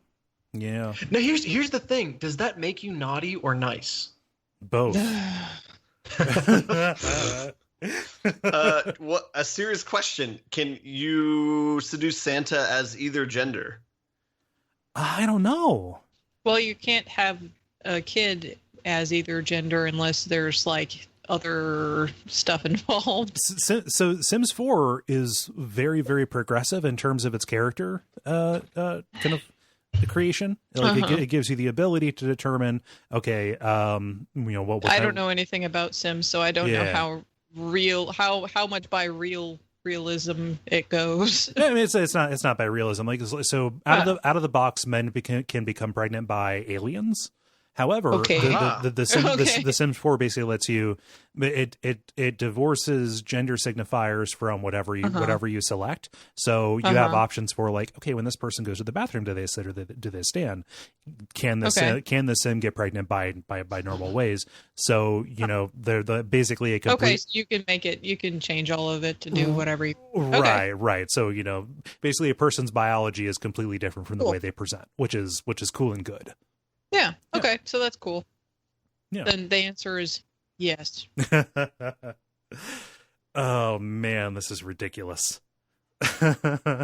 Yeah. Now, here's the thing. Does that make you naughty or nice? Both. What a serious question. Can you seduce Santa as either gender? I don't know. Well, you can't have a kid as either gender unless there's like other stuff involved. So Sims 4 is very, very progressive in terms of its character kind of creation. Like it gives you the ability to determine, okay, you know, what I don't know anything about Sims, so I don't know how much by realism it goes. I mean, it's not by realism. Like, so out of the box, men can become pregnant by aliens. However, the Sims 4 basically lets you, it divorces gender signifiers from whatever you select. So you have options for, like, okay, when this person goes to the bathroom, do they sit or do they stand? Can the Sim get pregnant by normal ways? So, you know, they're basically a complete. Okay, so you can change all of it to do whatever you. Right. So, you know, basically a person's biology is completely different from the way they present, which is cool and good. Yeah. Okay. So that's cool. Yeah. Then the answer is yes. Oh man, this is ridiculous.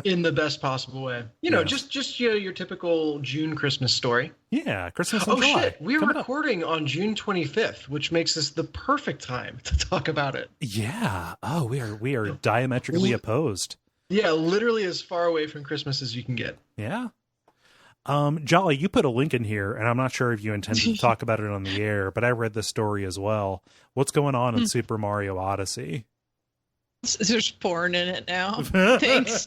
In the best possible way. You know, just your typical June Christmas story. Yeah, Christmas in July. Shit. We're recording on June 25th, which makes this the perfect time to talk about it. Yeah. Oh, we are diametrically opposed. Yeah, literally as far away from Christmas as you can get. Yeah. Jala, you put a link in here, and I'm not sure if you intended to talk about it on the air, but I read this story as well. What's going on in Super Mario Odyssey? There's porn in it now. Thanks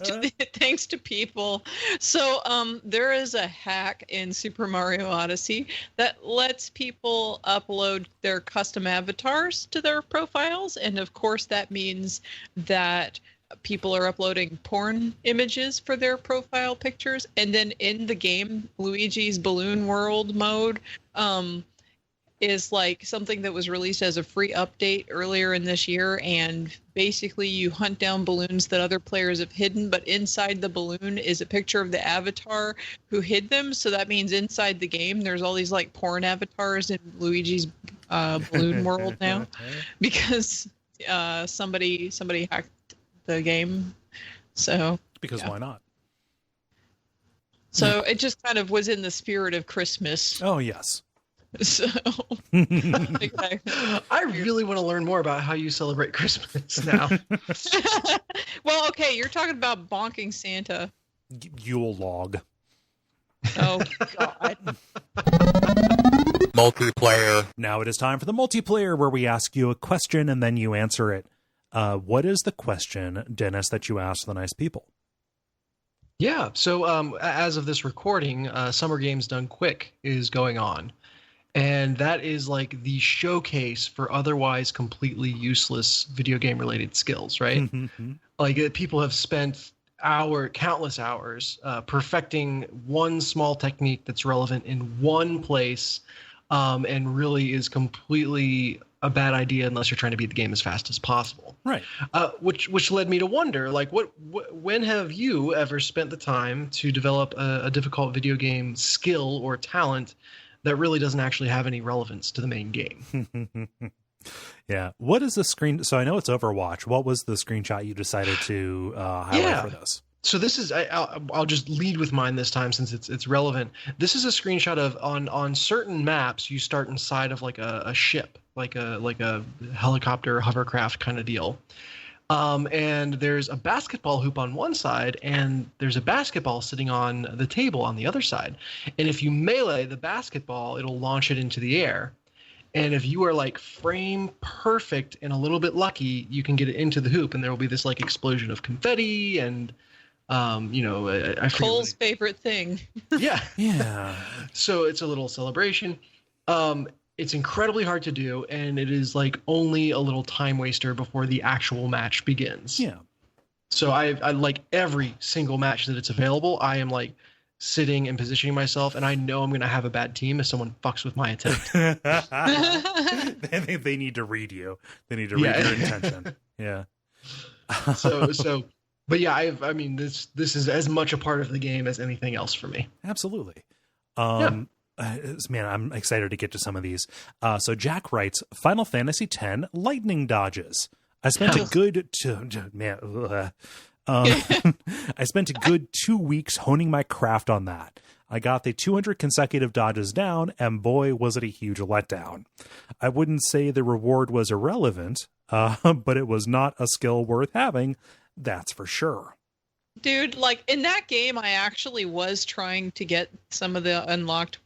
to people. So there is a hack in Super Mario Odyssey that lets people upload their custom avatars to their profiles, and of course that means that people are uploading porn images for their profile pictures. And then in the game, Luigi's Balloon World mode is like something that was released as a free update earlier in this year. And basically you hunt down balloons that other players have hidden, but inside the balloon is a picture of the avatar who hid them. So that means inside the game, there's all these like porn avatars in Luigi's Balloon World now, because somebody hacked the game. So because why not? So it just kind of was in the spirit of Christmas. Oh yes. So I really want to learn more about how you celebrate Christmas now. Well, okay, you're talking about bonking Santa. Yule log. Oh God. Multiplayer. Now it is time for the multiplayer, where we ask you a question and then you answer it. What is the question, Dennis, that you asked the nice people? Yeah, so as of this recording, Summer Games Done Quick is going on. And that is like the showcase for otherwise completely useless video game related skills, right? Like people have spent countless hours perfecting one small technique that's relevant in one place and really is completely a bad idea unless you're trying to beat the game as fast as possible. Right. Which led me to wonder, like, when have you ever spent the time to develop a difficult video game skill or talent that really doesn't actually have any relevance to the main game? Yeah. What is the screen? So I know it's Overwatch. What was the screenshot you decided to highlight for this? So this is I'll just lead with mine this time since it's relevant. This is a screenshot of on certain maps you start inside of like a ship, like a helicopter hovercraft kind of deal. And there's a basketball hoop on one side and there's a basketball sitting on the table on the other side. And if you melee the basketball, it'll launch it into the air. And if you are like frame perfect and a little bit lucky, you can get it into the hoop and there will be this like explosion of confetti and I Cole's favorite thing. Yeah. Yeah. So it's a little celebration. It's incredibly hard to do, and it is like only a little time waster before the actual match begins. Yeah. So I like every single match that it's available. I am like sitting and positioning myself, and I know I'm going to have a bad team if someone fucks with my attempt. They need to read you. They need to read your intention. Yeah. But yeah, I mean, this is as much a part of the game as anything else for me. Absolutely. Man, I'm excited to get to some of these. So Jack writes, Final Fantasy X lightning dodges. I spent a good I spent a good 2 weeks honing my craft on that. I got the 200 consecutive dodges down, and boy, was it a huge letdown. I wouldn't say the reward was irrelevant, but it was not a skill worth having. That's for sure. Dude, like in that game, I actually was trying to get some of the unlocked,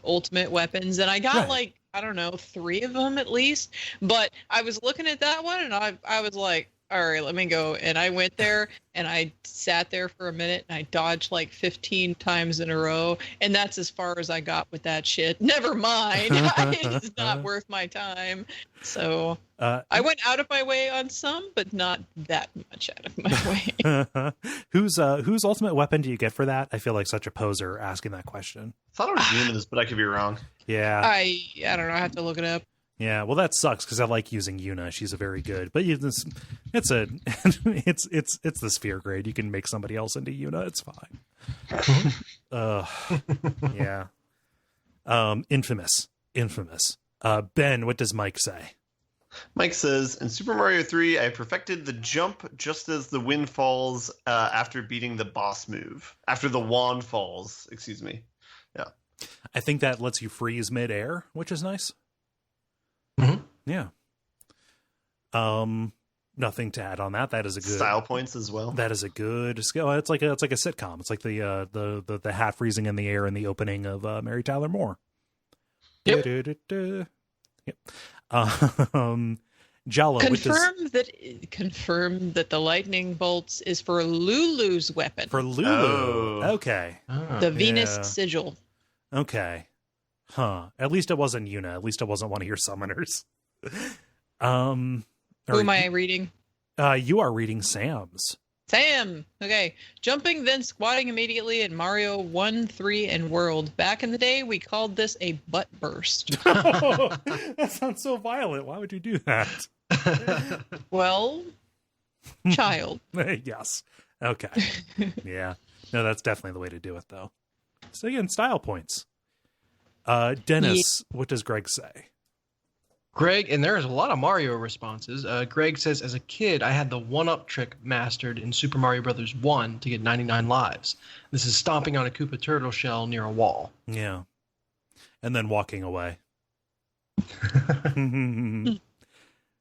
ultimate weapons, and I got like, I don't know, 3 of them at least. But I was looking at that one, and I was like, all right, let me go. And I went there, and I sat there for a minute, and I dodged like 15 times in a row, and that's as far as I got with that shit. Never mind, it's not worth my time. So I went out of my way on some, but not that much out of my way. Whose ultimate weapon do you get for that? I feel like such a poser asking that question. I thought it was Yuna's, but I could be wrong. Yeah. I don't know. I have to look it up. Yeah, well, that sucks because I like using Yuna. She's a very good, but it's the sphere grade. You can make somebody else into Yuna. It's fine. Yeah. Infamous. Ben, what does Mike say? Mike says, in Super Mario 3, I perfected the jump just as the wind falls after beating the boss move. After the wand falls, excuse me. Yeah. I think that lets you freeze midair, which is nice. Mm-hmm. Yeah. Nothing to add on that. That is a good style points as well. That is a good skill. It's like a sitcom. It's like the hat freezing in the air in the opening of Mary Tyler Moore. Yep. Yep. Jala. Confirm that the lightning bolts is for Lulu's weapon. For Lulu. Oh. Okay. The Venus sigil. Okay. Huh. At least it wasn't Yuna. At least it wasn't one of your summoners. Who am I reading? You are reading Sam's. Sam. Okay. Jumping, then squatting immediately in Mario 1, 3, and World. Back in the day, we called this a butt burst. Oh, that sounds so violent. Why would you do that? Well, child. Yes. Okay. Yeah. No, that's definitely the way to do it, though. So again, style points. Dennis, What does Greg say? Greg, and there's a lot of Mario responses. Greg says, as a kid, I had the one-up trick mastered in Super Mario Bros. 1 to get 99 lives. This is stomping on a Koopa turtle shell near a wall. Yeah. And then walking away.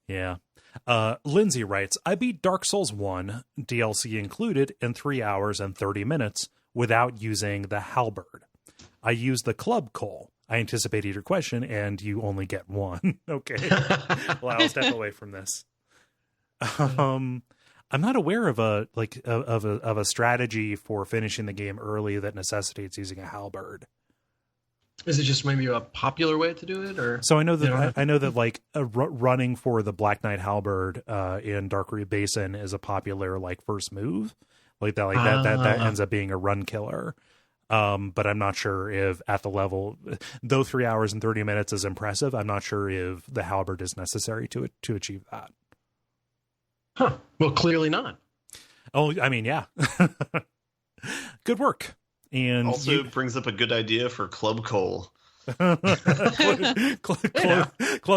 Yeah. Lindsay writes, I beat Dark Souls 1, DLC included, in 3 hours and 30 minutes without using the halberd. I used the club Kole. I anticipated your question, and you only get one. Okay. Well, I'll step away from this. I'm not aware of a strategy for finishing the game early that necessitates using a halberd. Is it just maybe a popular way to do it, or? So I know that like running for the Black Knight halberd in Darkroot Basin is a popular like first move, that ends up being a run killer. But I'm not sure if at the level, though 3 hours and 30 minutes is impressive, I'm not sure if the halberd is necessary to achieve that. Huh. Well, clearly not. Oh, I mean, yeah. Good work. And also brings up a good idea for Club Kole. Club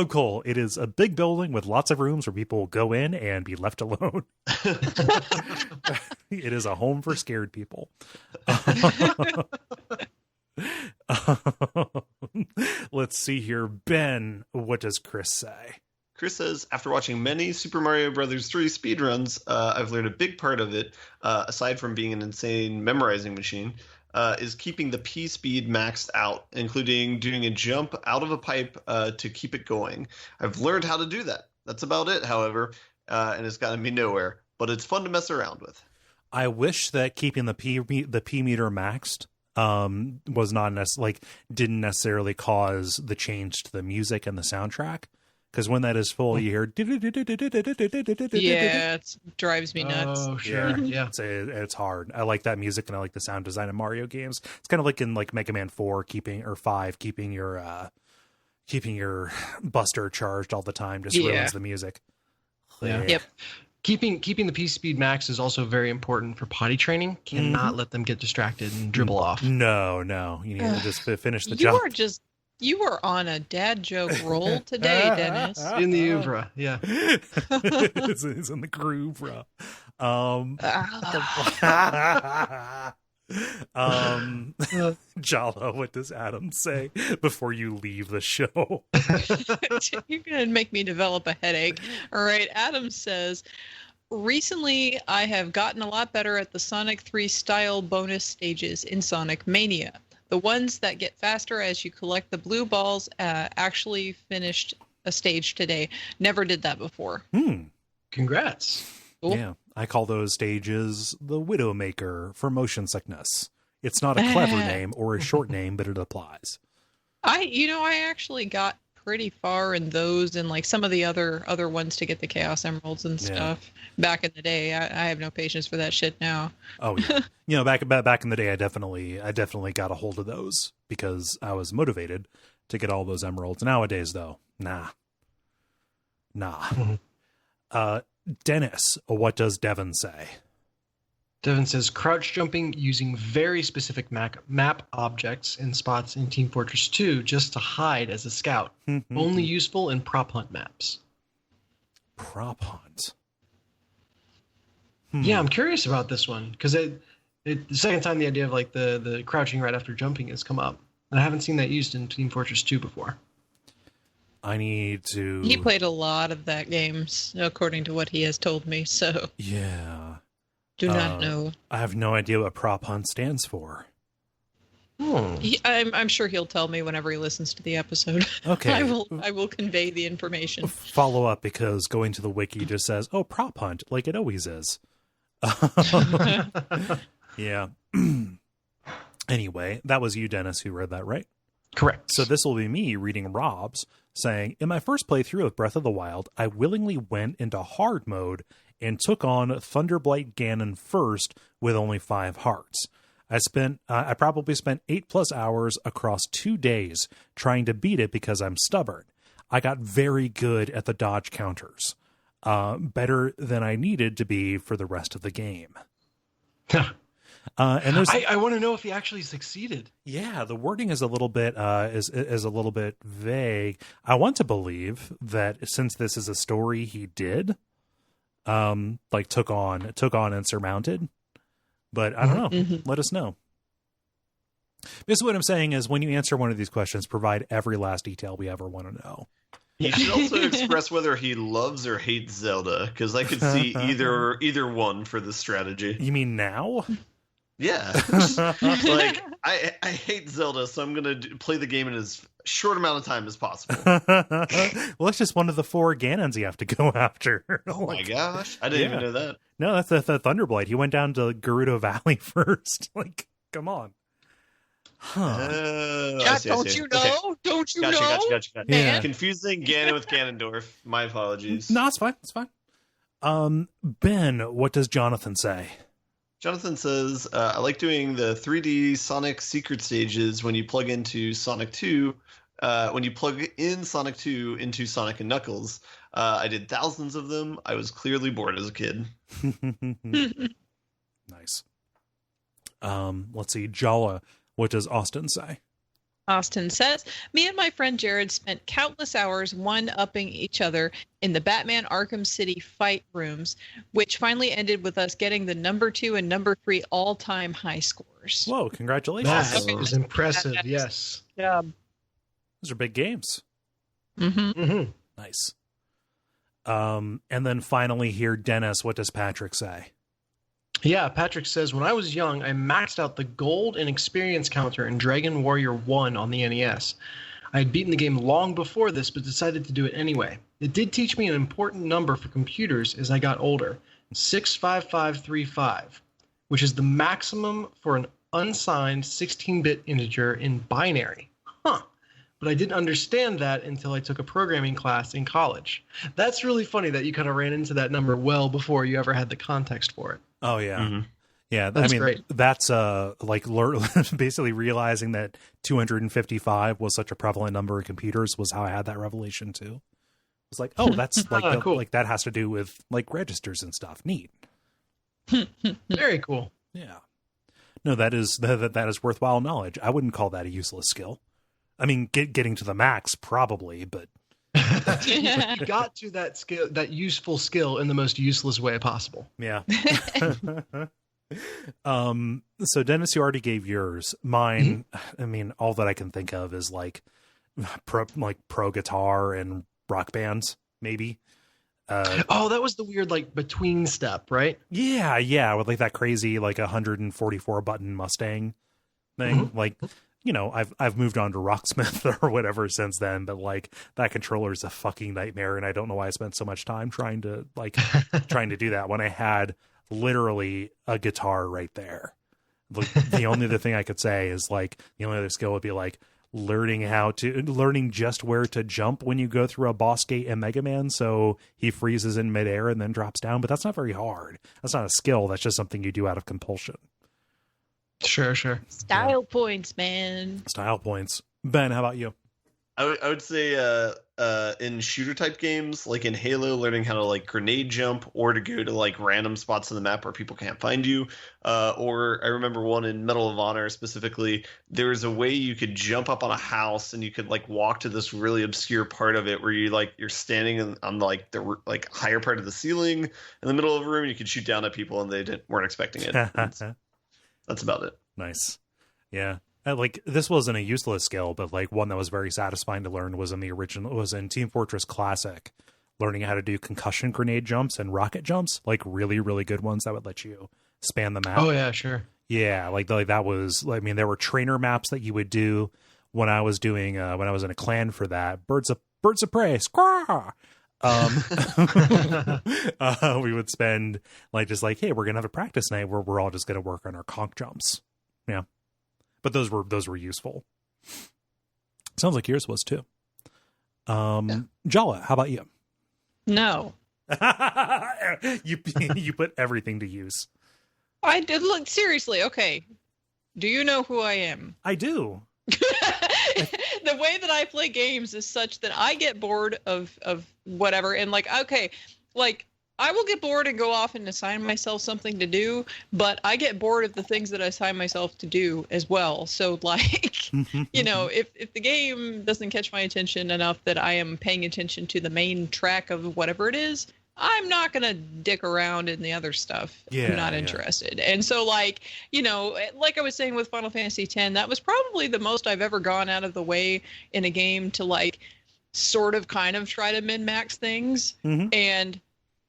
Kole. It is a big building with lots of rooms where people will go in and be left alone. It is a home for scared people. Let's see here. Ben, what does Chris say? Chris says, after watching many Super Mario Bros. 3 speedruns, I've learned a big part of it, aside from being an insane memorizing machine, is keeping the P speed maxed out, including doing a jump out of a pipe to keep it going. I've learned how to do that. That's about it, however, and it's gotten me nowhere. But it's fun to mess around with. I wish that keeping the P meter maxed was not didn't necessarily cause the change to the music and the soundtrack. Because when that is full, you hear. Yeah, it drives me nuts. Oh, sure. Yeah. It's hard. I like that music and I like the sound design of Mario games. It's kind of like in Mega Man 4, keeping your Buster charged all the time just ruins the music. Yeah. Yep. Keeping the P speed max is also very important for potty training. Cannot let them get distracted and dribble off. No. You need to just finish the job. You were on a dad joke roll today, Dennis. In the oeuvre, yeah. It's in the groove, bro. Jala, what does Adam say before you leave the show? You're going to make me develop a headache. All right, Adam says, recently I have gotten a lot better at the Sonic 3 style bonus stages in Sonic Mania. The ones that get faster as you collect the blue balls actually finished a stage today. Never did that before. Congrats. Cool. Yeah, I call those stages the Widowmaker for motion sickness. It's not a clever name or a short name, but it applies. I actually got pretty far in those and some of the other ones to get the Chaos Emeralds and stuff back in the day. I have no patience for that shit now. Oh yeah. Back in the day, I definitely got a hold of those because I was motivated to get all those emeralds. Nowadays though, nah. Dennis, what does Devin say? Devin says, crouch jumping using very specific map objects and spots in Team Fortress 2 just to hide as a scout. Only useful in prop hunt maps. Prop hunt? Yeah, I'm curious about this one because the second time the idea of the crouching right after jumping has come up. And I haven't seen that used in Team Fortress 2 before. I need to... He played a lot of that games, according to what he has told me, so... Yeah. Do not know. I have no idea what prop hunt stands for. I'm sure he'll tell me whenever he listens to the episode. Okay. I will convey the information. Follow up, because going to the wiki just says, oh, prop hunt, like it always is. Yeah. Anyway, that was you, Dennis, who read that, right? Correct. So this will be me reading Rob's, saying, in my first playthrough of Breath of the Wild, I willingly went into hard mode and took on Thunderblight Ganon first with only 5 hearts. I probably spent 8+ hours across 2 days trying to beat it because I'm stubborn. I got very good at the dodge counters, better than I needed to be for the rest of the game. And there's, I want to know if he actually succeeded. Yeah, the wording is a little bit is a little bit vague. I want to believe that since this is a story he did, took on and surmounted, but I don't know. Let us know. Basically, what I'm saying is, when you answer one of these questions, provide every last detail we ever want to know. He should also express whether he loves or hates Zelda, because I could see either one for this strategy. You mean now? Yeah. I hate Zelda, so I'm going to play the game in as short amount of time as possible. Well, it's just one of the 4 Ganons you have to go after. Oh my gosh. I didn't even know that. No, that's the Thunderblight. He went down to Gerudo Valley first. Come on. Huh. Don't you know? Okay. Don't you know? Gotcha. Yeah. Confusing Ganon with Ganondorf. My apologies. No, it's fine. It's fine. Ben, what does Jonathan say? Jonathan says, I like doing the 3D Sonic secret stages when you plug into Sonic 2. When you plug in Sonic 2 into Sonic and Knuckles. I did thousands of them. I was clearly bored as a kid. Nice. Let's see. Jala, what does Austin say? Austin says, me and my friend Jared spent countless hours one-upping each other in the Batman Arkham City fight rooms, which finally ended with us getting the number 2 and number 3 all-time high scores. Whoa, congratulations. That is impressive, yes. Yeah. Those are big games. Mm-hmm. Mm-hmm. Nice. And then finally here, Dennis, what does Patrick say? Yeah, Patrick says, when I was young, I maxed out the gold and experience counter in Dragon Warrior 1 on the NES. I had beaten the game long before this, but decided to do it anyway. It did teach me an important number for computers as I got older, 65535, which is the maximum for an unsigned 16-bit integer in binary. Huh. But I didn't understand that until I took a programming class in college. That's really funny that you kind of ran into that number well before you ever had the context for it. Oh, yeah. Mm-hmm. Yeah, that's great. That's like basically realizing that 255 was such a prevalent number of computers was how I had that revelation too. It's like, oh, that's like cool. Like that has to do with like registers and stuff. Neat. Very cool. Yeah. No, that is worthwhile knowledge. I wouldn't call that a useless skill. I mean, getting to the max probably, but you got to that skill, that useful skill, in the most useless way possible. Yeah. So Dennis, you already gave yours. Mine, I mean, all that I can think of is like pro guitar and rock bands, maybe. That was the weird like between step, right? Yeah, with like that crazy like 144 button Mustang thing, like. You know, I've moved on to Rocksmith or whatever since then, but like that controller is a fucking nightmare, and I don't know why I spent so much time trying to do that when I had literally a guitar right there. The only other thing I could say is like the only other skill would be like learning just where to jump when you go through a boss gate in Mega Man, so he freezes in midair and then drops down. But that's not very hard. That's not a skill. That's just something you do out of compulsion. Sure. Style points, man. Style points. Ben, how about you? I would say in shooter type games, like in Halo, learning how to like grenade jump or to go to like random spots on the map where people can't find you. Or I remember one in Medal of Honor specifically, there was a way you could jump up on a house and you could like walk to this really obscure part of it where you're standing on like the like higher part of the ceiling in the middle of a room and you could shoot down at people and they weren't expecting it. That's about it. Nice. Yeah. Like this wasn't a useless skill, but like one that was very satisfying to learn was in Team Fortress Classic, learning how to do concussion grenade jumps and rocket jumps, like really, really good ones that would let you span the map. Oh yeah, sure. Yeah. Like that was, I mean, there were trainer maps that you would do when I was doing, when I was in a clan for that. Birds of Prey. Squaw! We would spend like just like, hey, we're gonna have a practice night where we're all just gonna work on our conch jumps. Yeah, but those were useful. Sounds like yours was too. Jala, how about you? No. you put everything to use. I did. Look, seriously. Okay, do you know who I am? I do. The way that I play games is such that I get bored of whatever, and like, okay, like I will get bored and go off and assign myself something to do, but I get bored of the things that I assign myself to do as well. So like, you know, if the game doesn't catch my attention enough that I am paying attention to the main track of whatever it is, I'm not going to dick around in the other stuff. Yeah, I'm not interested. And so like, you know, like I was saying with Final Fantasy X, that was probably the most I've ever gone out of the way in a game to like sort of kind of try to min-max things. And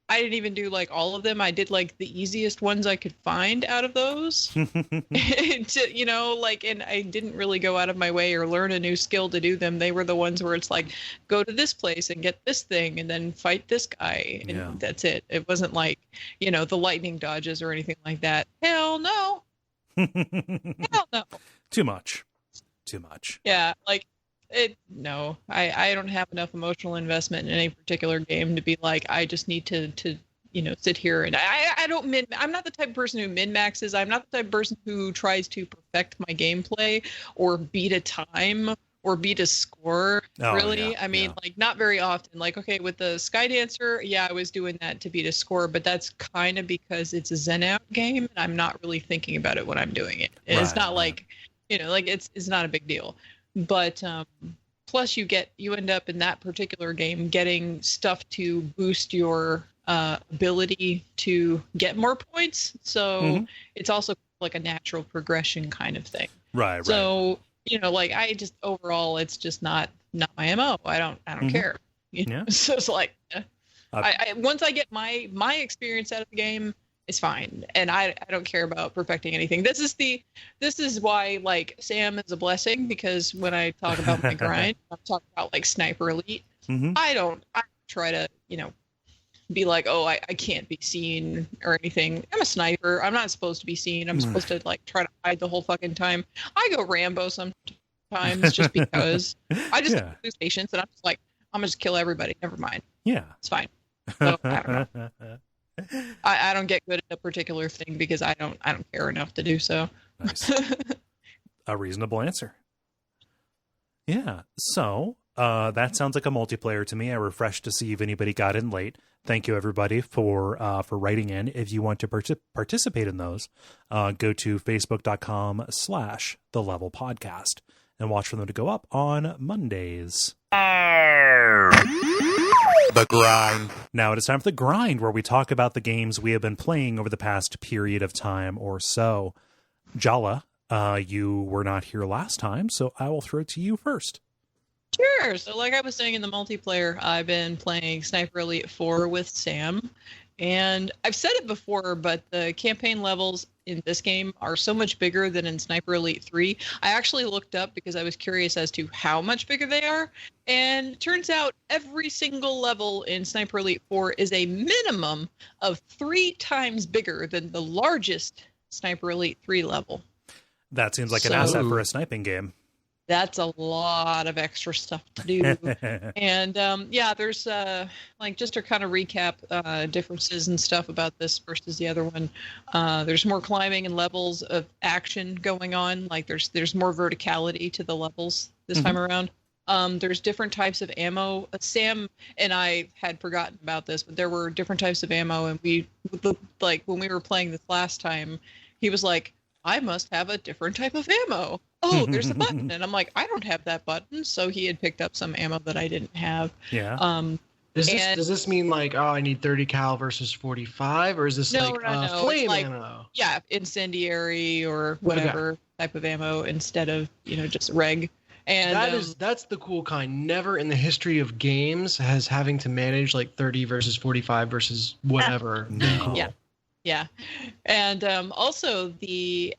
I didn't even do like all of them. I did like the easiest ones I could find out of those. You know, like, and I didn't really go out of my way or learn a new skill to do them. They were the ones where it's like, go to this place and get this thing and then fight this guy. And that's it. It wasn't like, you know, the lightning dodges or anything like that. Hell no. Hell no. Too much. Yeah. Like, no, I don't have enough emotional investment in any particular game to be like, I just need to sit here and I don't I'm not the type of person who min maxes. I'm not the type of person who tries to perfect my gameplay or beat a time or beat a score. Really. Yeah, I mean, like not very often. Like, okay, with the Skydancer, yeah, I was doing that to beat a score, but that's kind of because it's a Zen out game and I'm not really thinking about it when I'm doing it. And it's not like, like it's not a big deal. But plus you end up in that particular game getting stuff to boost your ability to get more points. So it's also like a natural progression kind of thing. Right. So, like I just overall, it's just not my MO. I don't care. So it's like, I once I get my experience out of the game, it's fine. And I don't care about perfecting anything. This is why like Sam is a blessing, because when I talk about my grind, I'm talking about like Sniper Elite. I don't try to, be like, oh, I can't be seen or anything. I'm a sniper. I'm not supposed to be seen. I'm supposed to like try to hide the whole fucking time. I go Rambo sometimes just because I just lose patience and I'm just like, I'm gonna just kill everybody. Never mind. Yeah, it's fine. So, I don't know. I don't get good at a particular thing because I don't care enough to do so. Nice. A reasonable answer. Yeah. So that sounds like a multiplayer to me. I refreshed to see if anybody got in late. Thank you, everybody, for writing in. If you want to participate in those, go to facebook.com/thelevelpodcast and watch for them to go up on Mondays. The grind. Now it is time for the grind, where we talk about the games we have been playing over the past period of time or so. Jala, you were not here last time, so I will throw it to you first. Sure. So like I was saying in the multiplayer, I've been playing Sniper Elite 4 with Sam. And I've said it before, but the campaign levels in this game are so much bigger than in Sniper Elite 3. I actually looked up because I was curious as to how much bigger they are. And it turns out every single level in Sniper Elite 4 is a minimum of 3 times bigger than the largest Sniper Elite 3 level. That seems like an asset for a sniping game. That's a lot of extra stuff to do. And there's like just to kind of recap differences and stuff about this versus the other one. There's more climbing and levels of action going on. Like there's more verticality to the levels this time around. There's different types of ammo. Sam and I had forgotten about this, but there were different types of ammo, and we like when we were playing this last time, he was like, I must have a different type of ammo. Oh, there's a button. And I'm like, I don't have that button. So he had picked up some ammo that I didn't have. Yeah. Does this mean like, oh, I need 30 cal versus 45? Or is this flame ammo? Yeah, incendiary or whatever type of ammo instead of, just reg. And that's the cool kind. Never in the history of games has having to manage like 30 versus 45 versus whatever. No. Yeah. Yeah. And also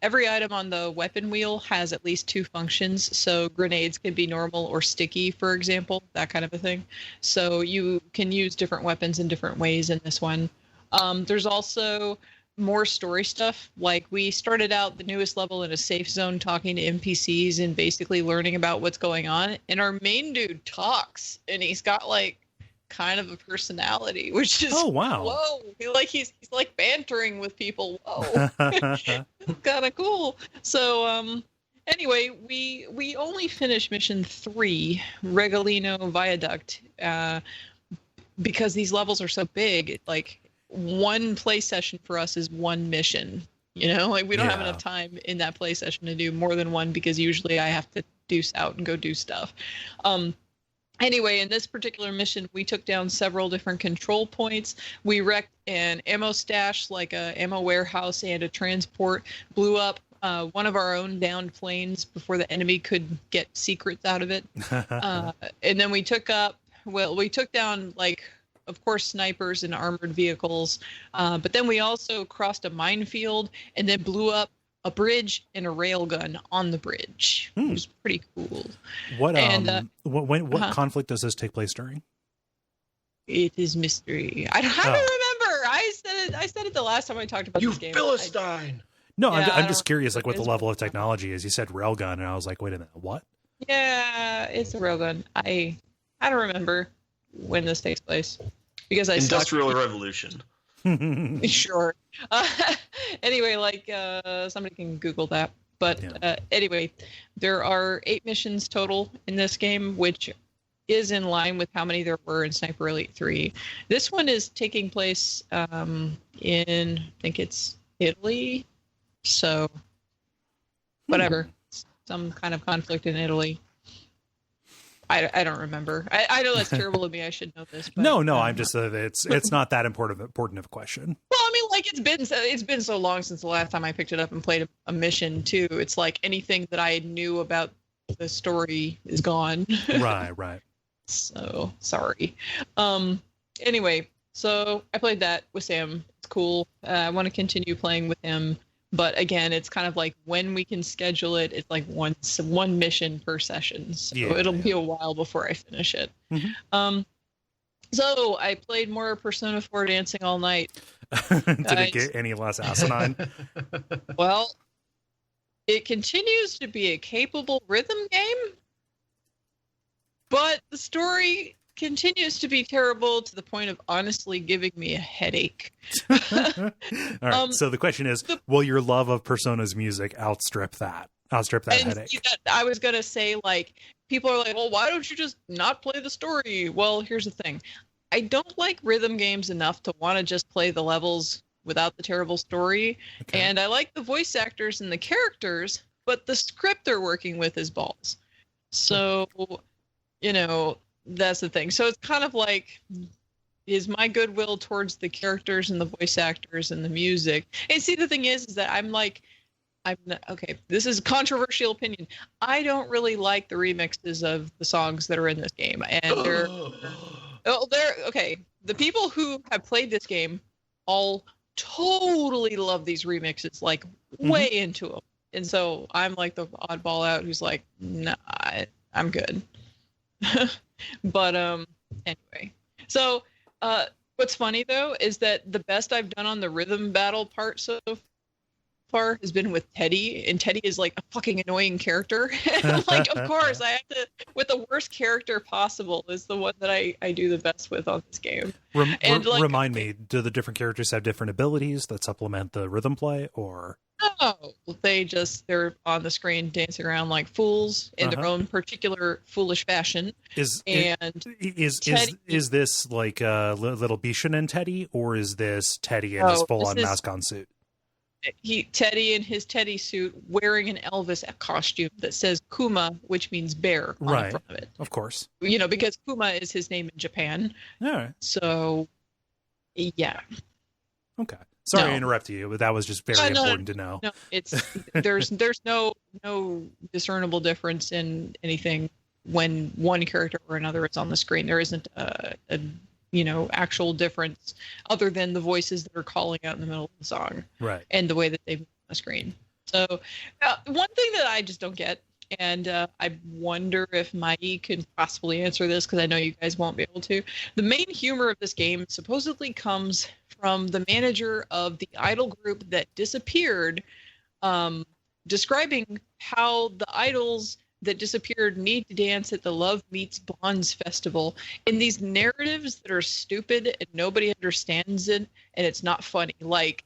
every item on the weapon wheel has at least 2 functions. So grenades can be normal or sticky, for example, that kind of a thing. So you can use different weapons in different ways in this one. There's also more story stuff. Like we started out the newest level in a safe zone talking to NPCs and basically learning about what's going on. And our main dude talks, and he's got like kind of a personality, which is whoa, he's like bantering with people. Whoa. Kind of cool. So anyway, we only finished mission 3, Regolino Viaduct, because these levels are so big. Like one play session for us is one mission, like we don't have enough time in that play session to do more than one, because usually I have to deuce out and go do stuff. Anyway, in this particular mission, we took down several different control points. We wrecked an ammo stash, like a ammo warehouse and a transport, blew up one of our own downed planes before the enemy could get secrets out of it. And then we took down, like, of course, snipers and armored vehicles. But then we also crossed a minefield and then blew up a bridge and a railgun on the bridge. It was pretty cool. What conflict does this take place during? It is mystery. I don't remember. I said it the last time I talked about this game. You Philistine! I'm just curious, like, what the level of technology is. You said railgun, and I was like, wait a minute, what? Yeah, it's a railgun. I don't remember when this takes place because Industrial Revolution. Sure. Anyway, like somebody can Google that. But anyway, there are 8 missions total in this game, which is in line with how many there were in Sniper Elite 3. This one is taking place in, I think it's Italy. So, whatever. Some kind of conflict in Italy. I don't remember. I know that's terrible of me. I should know this. But, no. I'm just it's not that important of a question. Well, I mean, like it's been so long since the last time I picked it up and played a mission too. It's like anything that I knew about the story is gone. Right. So sorry. Anyway, so I played that with Sam. It's cool. I want to continue playing with him. But again, it's kind of like when we can schedule it, it's like one mission per session. So it'll be a while before I finish it. Mm-hmm. So I played more Persona 4 Dancing All Night. Did it get any less asinine? Well, it continues to be a capable rhythm game, but the story continues to be terrible to the point of honestly giving me a headache. All right. So the question is, will your love of Persona's music outstrip that headache? I was going to say, like, people are like, well, why don't you just not play the story? Well, here's the thing. I don't like rhythm games enough to want to just play the levels without the terrible story. Okay. And I like the voice actors and the characters, but the script they're working with is balls. So, that's the thing. So it's kind of like, is my goodwill towards the characters and the voice actors and the music. And see, the thing is that I'm not, okay, this is a controversial opinion. I don't really like the remixes of the songs that are in this game. And they're okay. The people who have played this game all totally love these remixes, like way into them. And so I'm like the oddball out who's like, nah, I'm good. But anyway, so what's funny though is that the best I've done on the rhythm battle part so far has been with Teddy, and Teddy is like a fucking annoying character. Like, of course, I have to, with the worst character possible is the one that I do the best with on this game. Remind me, do the different characters have different abilities that supplement the rhythm play, or? No, they're on the screen dancing around like fools in their own particular foolish fashion. Is this like a little Bishan and Teddy, or is this Teddy in his full-on mask-on suit? Teddy in his Teddy suit wearing an Elvis costume that says Kuma, which means bear, on the front of it. Of course. Because Kuma is his name in Japan. All right. So, yeah. Okay. Sorry to interrupt you, but that was just very important to know. No, there's no discernible difference in anything when one character or another is on the screen. There isn't a actual difference other than the voices that are calling out in the middle of the song, right? And the way that they move on the screen. So one thing that I just don't get, and I wonder if Mai can possibly answer this because I know you guys won't be able to. The main humor of this game supposedly comes from the manager of the idol group that disappeared, describing how the idols that disappeared need to dance at the Love Meets Bonds festival in these narratives that are stupid and nobody understands it, and it's not funny. Like,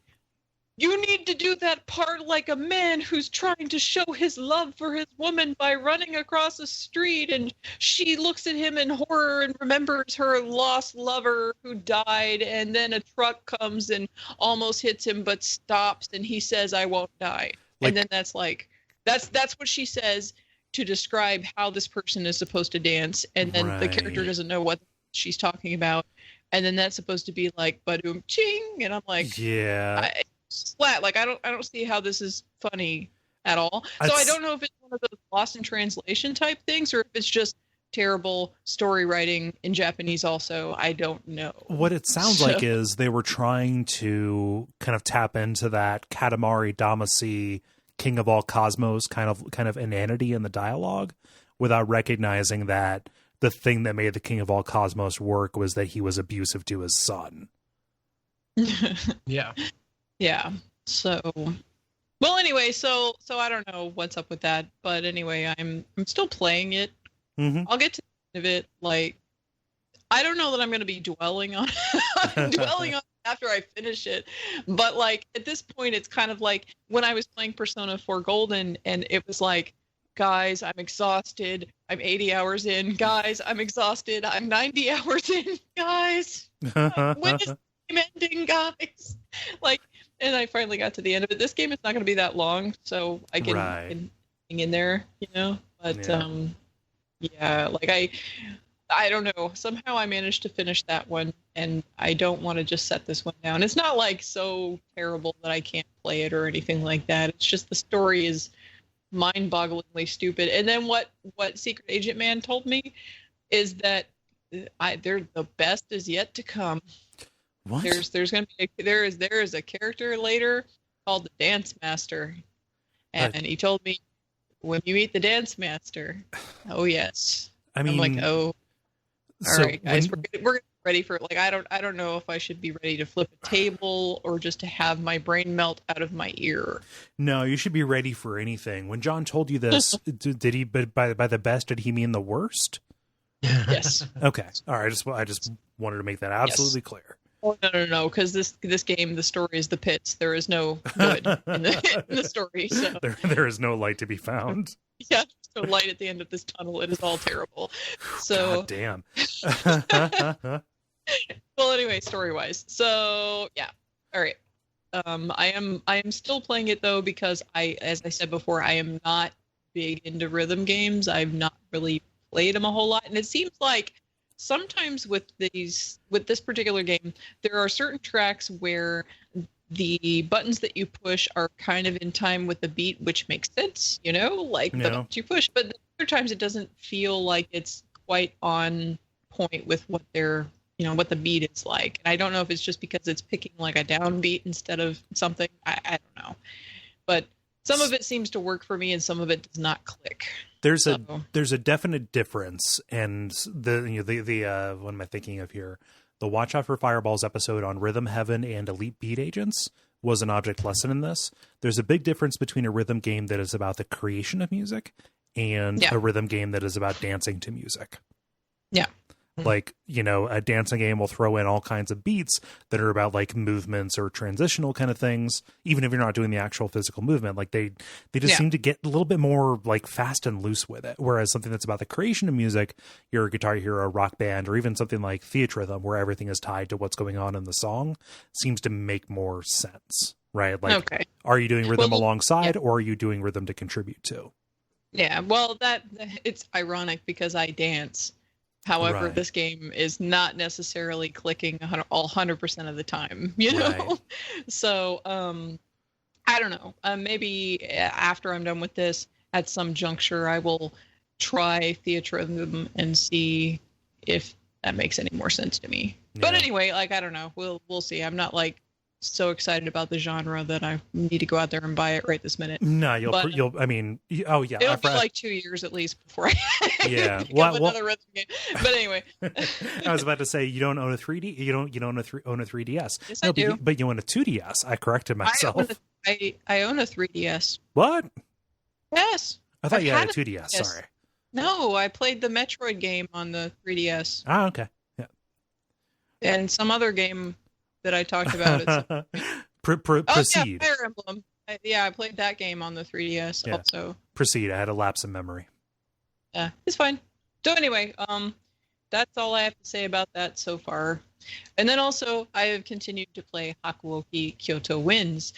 you need to do that part like a man who's trying to show his love for his woman by running across a street, and she looks at him in horror and remembers her lost lover who died, and then a truck comes and almost hits him but stops, and he says, I won't die. And then that's what she says to describe how this person is supposed to dance, and then the character doesn't know what she's talking about, and then that's supposed to be like badoom ching, and I'm like, flat. Like, I don't see how this is funny at all. So I don't know if it's one of those lost in translation type things, or if it's just terrible story writing in Japanese also. I don't know. What it sounds like is they were trying to kind of tap into that Katamari Damacy King of All Cosmos kind of inanity in the dialogue without recognizing that the thing that made the King of All Cosmos work was that he was abusive to his son. Yeah. Yeah. So, well, anyway, so I don't know what's up with that, but anyway, I'm still playing it. Mm-hmm. I'll get to the end of it. Like, I don't know that I'm going to be dwelling on after I finish it. But like at this point, it's kind of like when I was playing Persona 4 Golden, and it was like, guys, I'm exhausted. I'm 80 hours in. Guys, I'm exhausted. I'm 90 hours in. Guys, when is the game ending, guys? Like, and I finally got to the end of it. This game is not going to be that long, so I can hang in there, you know. But yeah, like I don't know. Somehow I managed to finish that one, and I don't want to just set this one down. It's not like so terrible that I can't play it or anything like that. It's just the story is mind-bogglingly stupid. And then what Secret Agent Man told me is that they're the best is yet to come. What? There's gonna be there is a character later called the Dance Master, and he told me when you meet the Dance Master, oh yes. I mean, I'm like, oh, all right, guys, we're ready for it. Like, I don't know if I should be ready to flip a table or just to have my brain melt out of my ear. No, you should be ready for anything. When John told you this, did he? But by the best, did he mean the worst? Yes. Okay. All right. I just wanted to make that absolutely clear. Oh, no, because this game, the story is the pits. There is no good in the story. So. There is no light to be found. Yeah, there's no light at the end of this tunnel. It is all terrible. So God damn. Well, anyway, story-wise. So yeah, all right. I am still playing it though because as I said before, I am not big into rhythm games. I've not really played them a whole lot, and it seems like sometimes with this particular game, there are certain tracks where the buttons that you push are kind of in time with the beat, which makes sense, you know, like the buttons you push. But other times it doesn't feel like it's quite on point with what what the beat is like. And I don't know if it's just because it's picking like a downbeat instead of something. I don't know. But some of it seems to work for me and some of it does not click. There's a definite difference, and the what am I thinking of here? The Watch Out for Fireballs episode on Rhythm Heaven and Elite Beat Agents was an object lesson in this. There's a big difference between a rhythm game that is about the creation of music and a rhythm game that is about dancing to music. Yeah. Like, a dancing game will throw in all kinds of beats that are about like movements or transitional kind of things, even if you're not doing the actual physical movement. Like they just seem to get a little bit more like fast and loose with it. Whereas something that's about the creation of music, you're a Guitar Hero, Rock Band, or even something like Theatrhythm, where everything is tied to what's going on in the song, seems to make more sense, right? Like, are you doing rhythm alongside, or are you doing rhythm to contribute to? Yeah, well, it's ironic because I dance. However, this game is not necessarily clicking 100% of the time, you know? Right. So, I don't know. Maybe after I'm done with this, at some juncture, I will try Theatrhythm and see if that makes any more sense to me. Yeah. But anyway, like, I don't know. We'll see. I'm not like so excited about the genre that I need to go out there and buy it right this minute. No, I mean, oh yeah, it'll be like 2 years at least before I another rhythm game. But anyway, I was about to say you don't own a 3D, you don't own a 3DS. Yes, I do. But you own a 2DS. I corrected myself. I own a 3DS. What? Yes. I thought you had a 2DS. Sorry. No, I played the Metroid game on the 3DS. Ah, okay. Yeah. And some other game that I talked about. Proceed. Yeah, Fire Emblem. I played that game on the 3DS also. Proceed. I had a lapse in memory. Yeah, it's fine. So anyway, that's all I have to say about that so far. And then also, I have continued to play Hakuoki Kyoto Winds.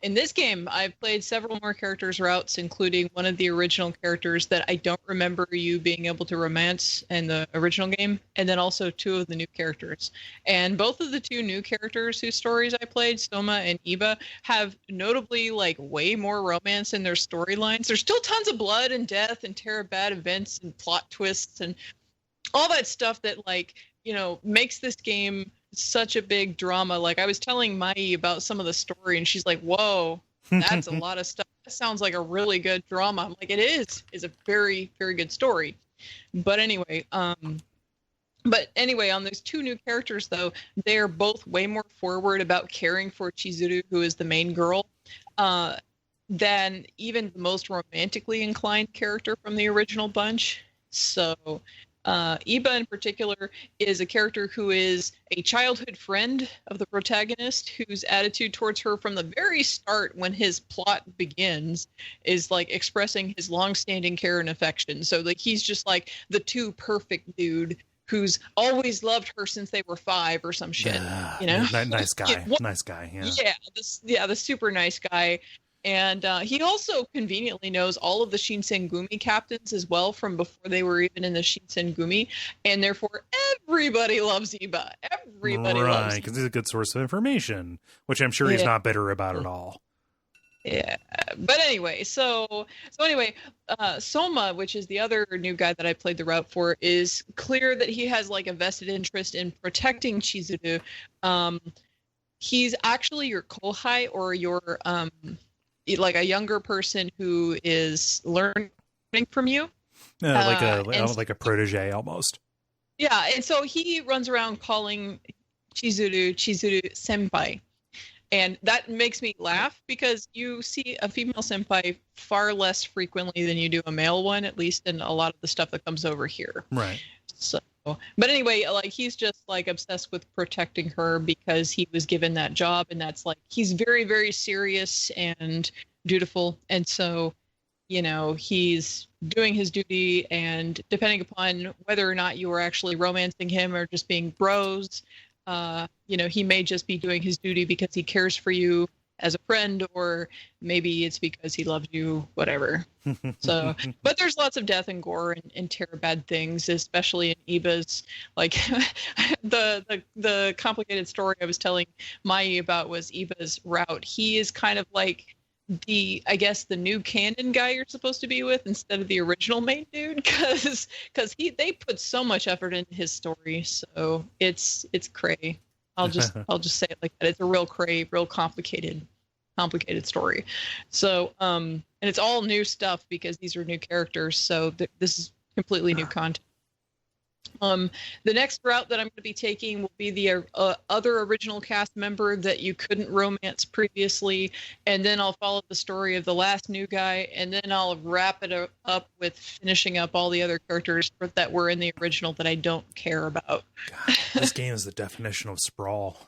In this game, I've played several more characters routes, including one of the original characters that I don't remember you being able to romance in the original game, and then also two of the new characters. And both of the two new characters whose stories I played, Soma and Iba, have notably like way more romance in their storylines. There's still tons of blood and death and terrible bad events and plot twists and all that stuff that makes this game such a big drama. Like I was telling Mai about some of the story and she's like, whoa, that's a lot of stuff. That sounds like a really good drama. I'm like, it is a very, very good story. But anyway, on those two new characters though, they're both way more forward about caring for Chizuru, who is the main girl, than even the most romantically inclined character from the original bunch. So Iba in particular is a character who is a childhood friend of the protagonist, whose attitude towards her from the very start when his plot begins is like expressing his longstanding care and affection. So like he's just like the too perfect dude who's always loved her since they were 5 or some shit, you know? Nice guy. Nice guy, Yeah, the super nice guy. And he also conveniently knows all of the Shinsengumi captains as well from before they were even in the Shinsengumi. And therefore, everybody loves Iba. Everybody loves him. Because he's a good source of information, which I'm sure he's not bitter about at all. Yeah. But anyway, so anyway, Soma, which is the other new guy that I played the route for, is clear that he has like a vested interest in protecting Chizuru. He's actually your kohai, or your like a younger person who is learning from you, like a protege almost. Yeah, and so he runs around calling Chizuru senpai, and that makes me laugh because you see a female senpai far less frequently than you do a male one, at least in a lot of the stuff that comes over here. Right. So, but anyway, like he's just like obsessed with protecting her because he was given that job, and that's like he's very, very serious and dutiful, and so you know he's doing his duty, and depending upon whether or not you are actually romancing him or just being bros, you know, he may just be doing his duty because he cares for you as a friend, or maybe it's because he loves you, whatever. So, but there's lots of death and gore and terrible bad things, especially in Iba's, like the complicated story I was telling Mai about was Iba's route. He is kind of like I guess the new canon guy you're supposed to be with instead of the original main dude, because they put so much effort into his story, so it's cray. I'll just say it like that. It's a real cray, real complicated story. So and it's all new stuff because these are new characters, so this is completely new content. The next route that I'm going to be taking will be the other original cast member that you couldn't romance previously, and then I'll follow the story of the last new guy, and then I'll wrap it up with finishing up all the other characters that were in the original that I don't care about. God, this game is the definition of sprawl.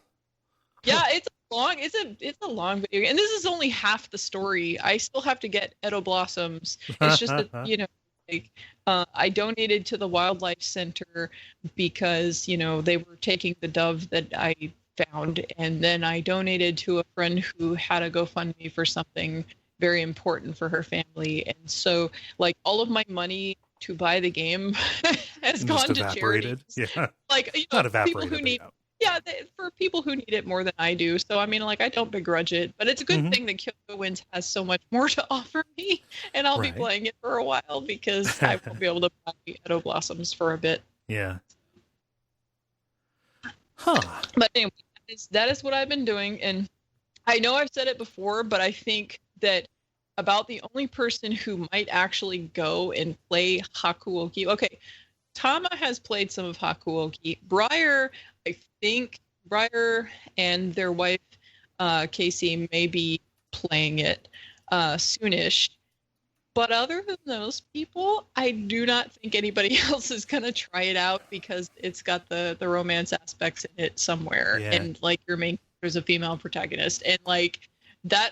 Yeah, it's a long video game, and this is only half the story. I still have to get Edo Blossoms. It's just that, you know, like, I donated to the wildlife center because, you know, they were taking the dove that I found, and then I donated to a friend who had a GoFundMe for something very important for her family, and so like all of my money to buy the game has gone to charities. Yeah, like, you know, people who need. Yeah, for people who need it more than I do. So, I mean, like, I don't begrudge it, but it's a good thing that Kyoto Winds has so much more to offer me, and I'll be playing it for a while because I won't be able to buy Edo Blossoms for a bit. Yeah. Huh. But anyway, that is what I've been doing, and I know I've said it before, but I think that about the only person who might actually go and play Hakuoki. Okay, Tama has played some of Hakuoki. I think Briar and their wife, Casey, may be playing it soonish. But other than those people, I do not think anybody else is going to try it out because it's got the romance aspects in it somewhere. Yeah. And, like, your main character is a female protagonist. And, like, that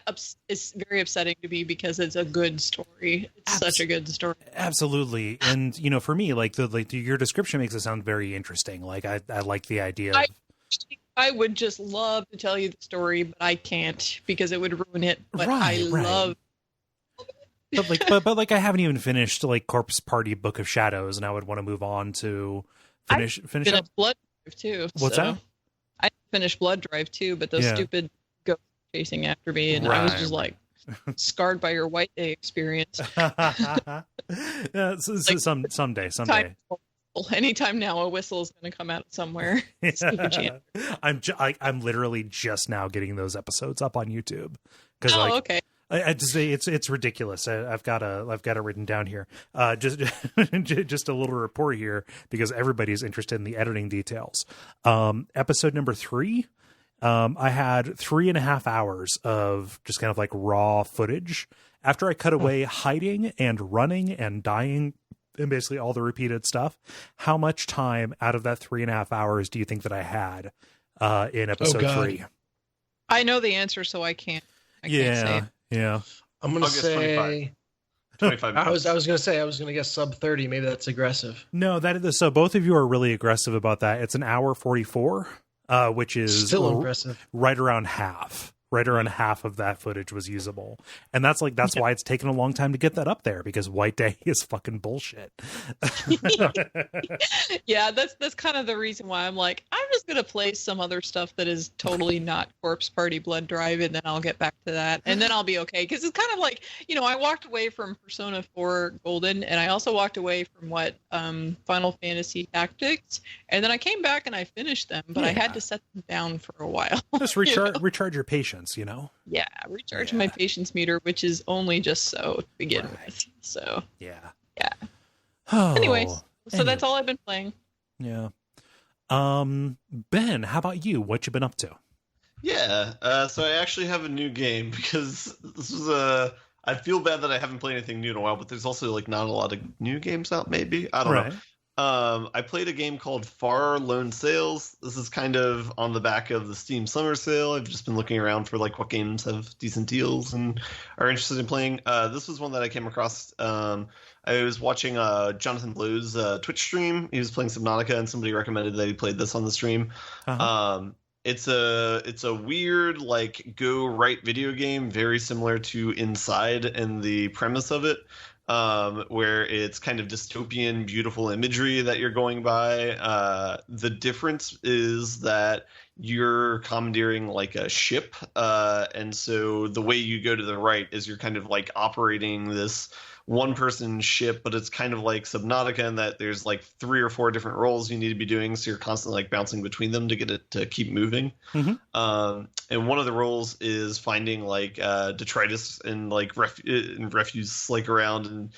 is very upsetting to me because it's a good story. It's such a good story. Absolutely. And, you know, for me, like your description makes it sound very interesting. Like I like the idea of... I would just love to tell you the story, but I can't because it would ruin it. But I love... But I haven't even finished like Corpse Party Book of Shadows, and I would want to move on to finish up Blood Drive too. What's that? I finished Blood Drive too, but those stupid ghosts chasing after me, and I was just like scarred by your White Day experience. Yeah, someday. Anytime now, a whistle is going to come out somewhere. Stupid chant. I'm literally just now getting those episodes up on YouTube because okay. I just say it's ridiculous. I've got it written down here. Just a little report here because everybody's interested in the editing details. Episode number 3. I had 3.5 hours of just kind of like raw footage after I cut away hiding and running and dying and basically all the repeated stuff. How much time out of that 3.5 hours do you think that I had in episode 3? I know the answer, so I can't say it. Yeah. I'm gonna say 25 minutes. I was gonna guess sub 30. Maybe that's aggressive. No, so both of you are really aggressive about that. It's an hour 44, which is still impressive. Right around half. Right around half of that footage was usable. And that's why it's taken a long time to get that up there, because White Day is fucking bullshit. Yeah, that's kind of the reason why I'm like, I'm just going to play some other stuff that is totally not Corpse Party Blood Drive, and then I'll get back to that. And then I'll be okay. Because it's kind of like, I walked away from Persona 4 Golden, and I also walked away from Final Fantasy Tactics. And then I came back and I finished them, but I had to set them down for a while. Just recharge your patience. Yeah, recharge my patience meter, which is only just so to begin with. So yeah. Anyways, so that's all I've been playing. Yeah. Ben, how about you? What you been up to? Yeah. So I actually have a new game, because this was I feel bad that I haven't played anything new in a while, but there's also not a lot of new games out. Maybe I don't know. I played a game called Far Lone Sales. This is kind of on the back of the Steam Summer Sale. I've just been looking around for what games have decent deals and are interested in playing. This was one that I came across. I was watching Jonathan Blow's Twitch stream. He was playing Subnautica, and somebody recommended that he played this on the stream. It's a weird go right video game, very similar to Inside in the premise of it. Where it's kind of dystopian, beautiful imagery that you're going by. The difference is that you're commandeering a ship, and so the way you go to the right is you're kind of operating this one-person ship, but it's kind of like Subnautica in that there's 3 or 4 different roles you need to be doing, so you're constantly bouncing between them to get it to keep moving. And one of the roles is finding detritus and refuse around and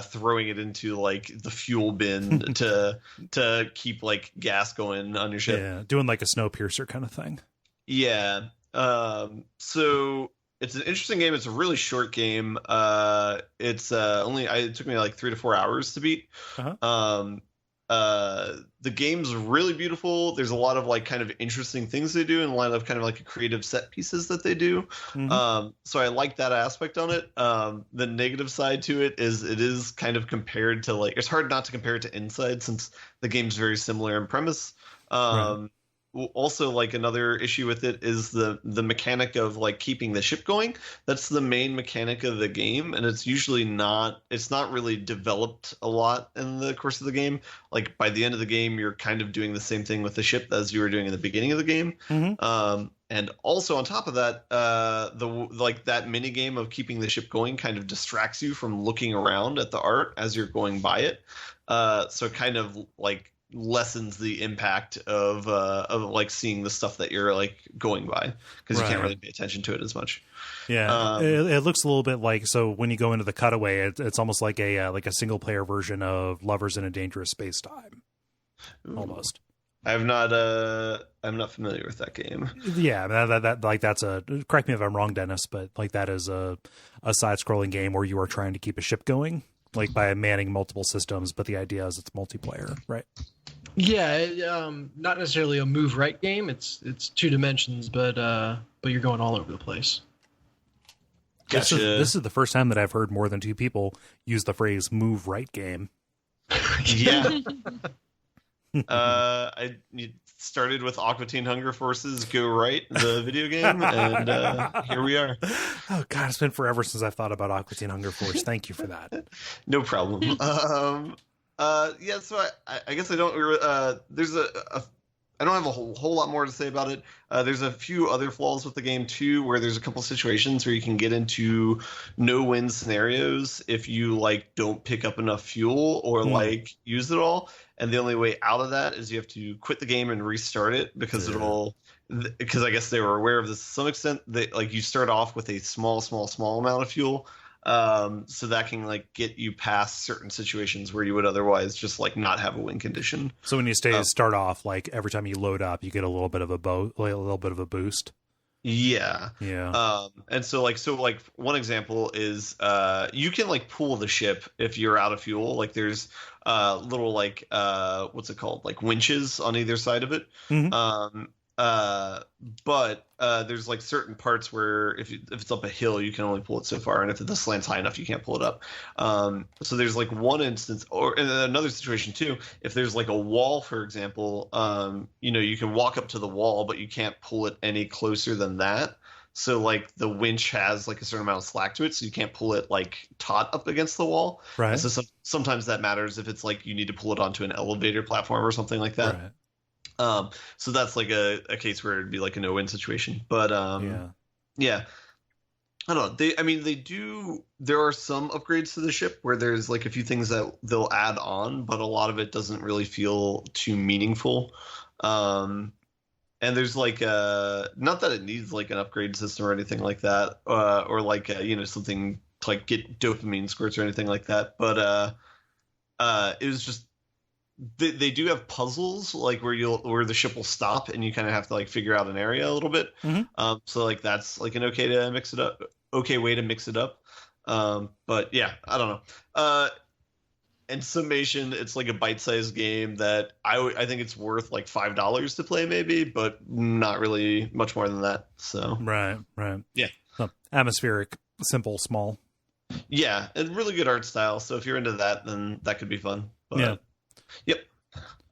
throwing it into the fuel bin to keep gas going on your ship. Yeah, doing a Snowpiercer kind of thing. Yeah. So it's an interesting game. It's a really short game. It took me 3 to 4 hours to beat. The game's really beautiful. There's a lot of kind of interesting things they do, and a lot of kind of creative set pieces that they do. So I like that aspect on it. The negative side to it is kind of compared to it's hard not to compare it to Inside, since the game's very similar in premise. Also, another issue with it is the mechanic of keeping the ship going. That's the main mechanic of the game, and it's usually not really developed a lot in the course of the game. By the end of the game, you're kind of doing the same thing with the ship as you were doing in the beginning of the game. And also on top of that, that mini game of keeping the ship going kind of distracts you from looking around at the art as you're going by it. So it kind of lessens the impact of seeing the stuff that you're going by, because you can't really pay attention to it as much. It looks a little bit so when you go into the cutaway, it's almost like a single player version of Lovers in a Dangerous Space Time. Almost. I'm not familiar with that game. Yeah, that's correct me if I'm wrong, Dennis, but that is a side scrolling game where you are trying to keep a ship going, by manning multiple systems, but the idea is it's multiplayer, right? Yeah, not necessarily a move right game. It's 2 dimensions, but you're going all over the place. Gotcha. This is the first time that I've heard more than 2 people use the phrase "move right" game. Yeah. I started with Aqua Teen Hunger Force's Go Right, the video game, and here we are. Oh God, it's been forever since I've thought about Aqua Teen Hunger Force. Thank you for that. No problem. So I guess I don't. I don't have a whole lot more to say about it. There's a few other flaws with the game too, where there's a couple situations where you can get into no-win scenarios if you don't pick up enough fuel or use it all. And the only way out of that is you have to quit the game and restart it, because because I guess they were aware of this to some extent. That you start off with a small amount of fuel. So that can get you past certain situations where you would otherwise just not have a win condition. So when you start off, every time you load up, you get a little bit of a boost. Yeah. Yeah. And so one example is you can like pool the ship if you're out of fuel. Like there's little like what's it called? Like winches on either side of it. Mm-hmm. But there's like certain parts where if it's up a hill, you can only pull it so far, and if the slant's high enough, you can't pull it up. So there's like one instance, or in another situation too, if there's like a wall, for example, you can walk up to the wall, but you can't pull it any closer than that. So like the winch has like a certain amount of slack to it, so you can't pull it like taut up against the wall. Right. And so sometimes that matters if it's like you need to pull it onto an elevator platform or something like that. Right. So that's like a case where it'd be like a no-win situation. But yeah. I don't know. There are some upgrades to the ship where there's like a few things that they'll add on, but a lot of it doesn't really feel too meaningful. And there's like not that it needs like an upgrade system or anything like that, or like something to like get dopamine squirts or anything like that. But it was just they do have puzzles like where the ship will stop and you kind of have to like figure out an area a little bit. Mm-hmm. So like that's like an okay way to mix it up. But yeah, I don't know. In summation, it's like a bite-sized game that I think it's worth like $5 to play maybe, but not really much more than that. So right. Yeah. So, atmospheric, simple, small. Yeah, and really good art style. So if you're into that, then that could be fun. But, yeah. Yep.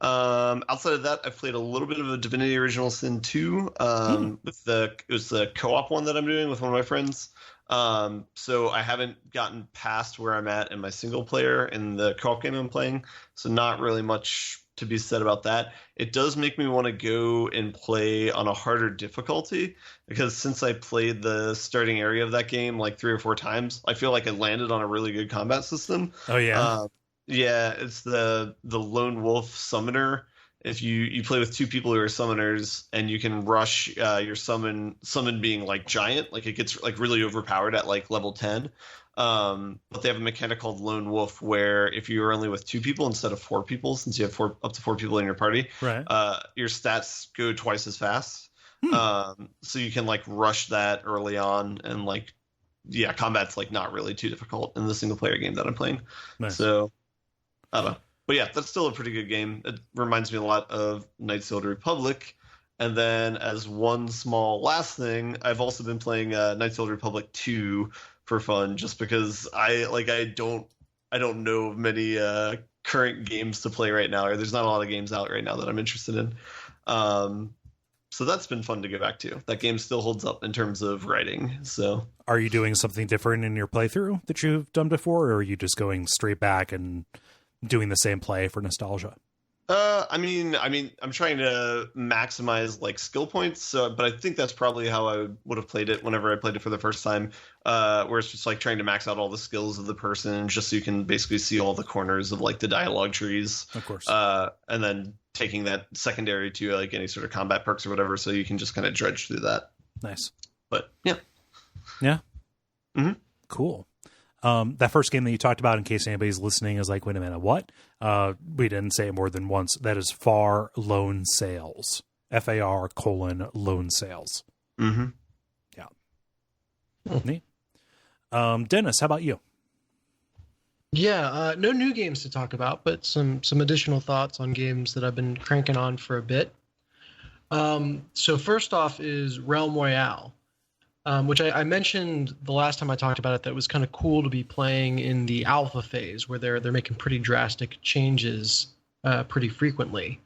Outside of that, I've played a little bit of a Divinity Original Sin 2. It was the co-op one that I'm doing with one of my friends. So I haven't gotten past where I'm at in my single player in the co-op game I'm playing. So not really much to be said about that. It does make me want to go and play on a harder difficulty because since I played the starting area of that game like 3 or 4 times, I feel like I landed on a really good combat system. Oh yeah. Yeah, it's the Lone Wolf Summoner. If you play with 2 people who are summoners, and you can rush your summon being like giant, like it gets like really overpowered at like level 10. But they have a mechanic called Lone Wolf where if you're only with 2 people instead of 4 people, since you have up to 4 people in your party, right, your stats go twice as fast. So you can like rush that early on, and like combat's like not really too difficult in the single player game that I'm playing. Nice. So I don't know. But yeah, that's still a pretty good game. It reminds me a lot of Knights of the Old Republic. And then as one small last thing, I've also been playing Knights of the Old Republic 2 for fun, just because I don't know of many current games to play right now, or there's not a lot of games out right now that I'm interested in. So that's been fun to go back to. That game still holds up in terms of writing. So are you doing something different in your playthrough that you've done before, or are you just going straight back and doing the same play for nostalgia? I mean, I'm trying to maximize like skill points. But I think that's probably how I would have played it whenever I played it for the first time. Where it's just like trying to max out all the skills of the person, just so you can basically see all the corners of like the dialogue trees. Of course. And then taking that secondary to like any sort of combat perks or whatever, so you can just kind of dredge through that. Nice. But yeah. Mm-hmm. Cool. That first game that you talked about, in case anybody's listening is like, wait a minute, what? We didn't say it more than once. That is FAR Lone Sales. FAR : Lone Sales. Mm-hmm. Yeah. Neat. Dennis, how about you? Yeah, no new games to talk about, but some additional thoughts on games that I've been cranking on for a bit. So first off is Realm Royale. Which I mentioned the last time I talked about it, that it was kind of cool to be playing in the alpha phase where they're making pretty drastic changes pretty frequently.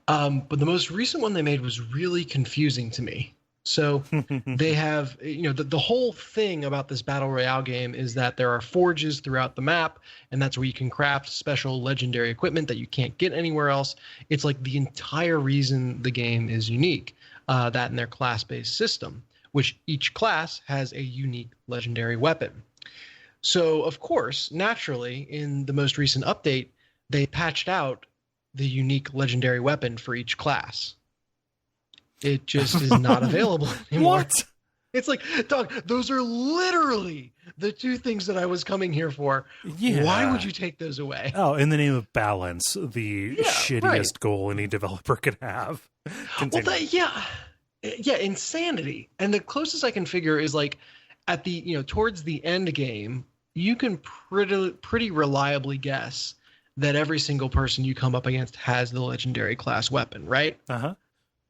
But the most recent one they made was really confusing to me. So they have, the whole thing about this Battle Royale game is that there are forges throughout the map, and that's where you can craft special legendary equipment that you can't get anywhere else. It's like the entire reason the game is unique, that in their class-based system, which each class has a unique legendary weapon. So, of course, naturally, in the most recent update, they patched out the unique legendary weapon for each class. It just is not available anymore. What? It's like, dog, those are literally the 2 things that I was coming here for. Yeah. Why would you take those away? Oh, in the name of balance, the shittiest goal any developer could have. Continue. Well, Yeah, insanity. And the closest I can figure is like at the, towards the end game, you can pretty reliably guess that every single person you come up against has the legendary class weapon, right? Uh-huh.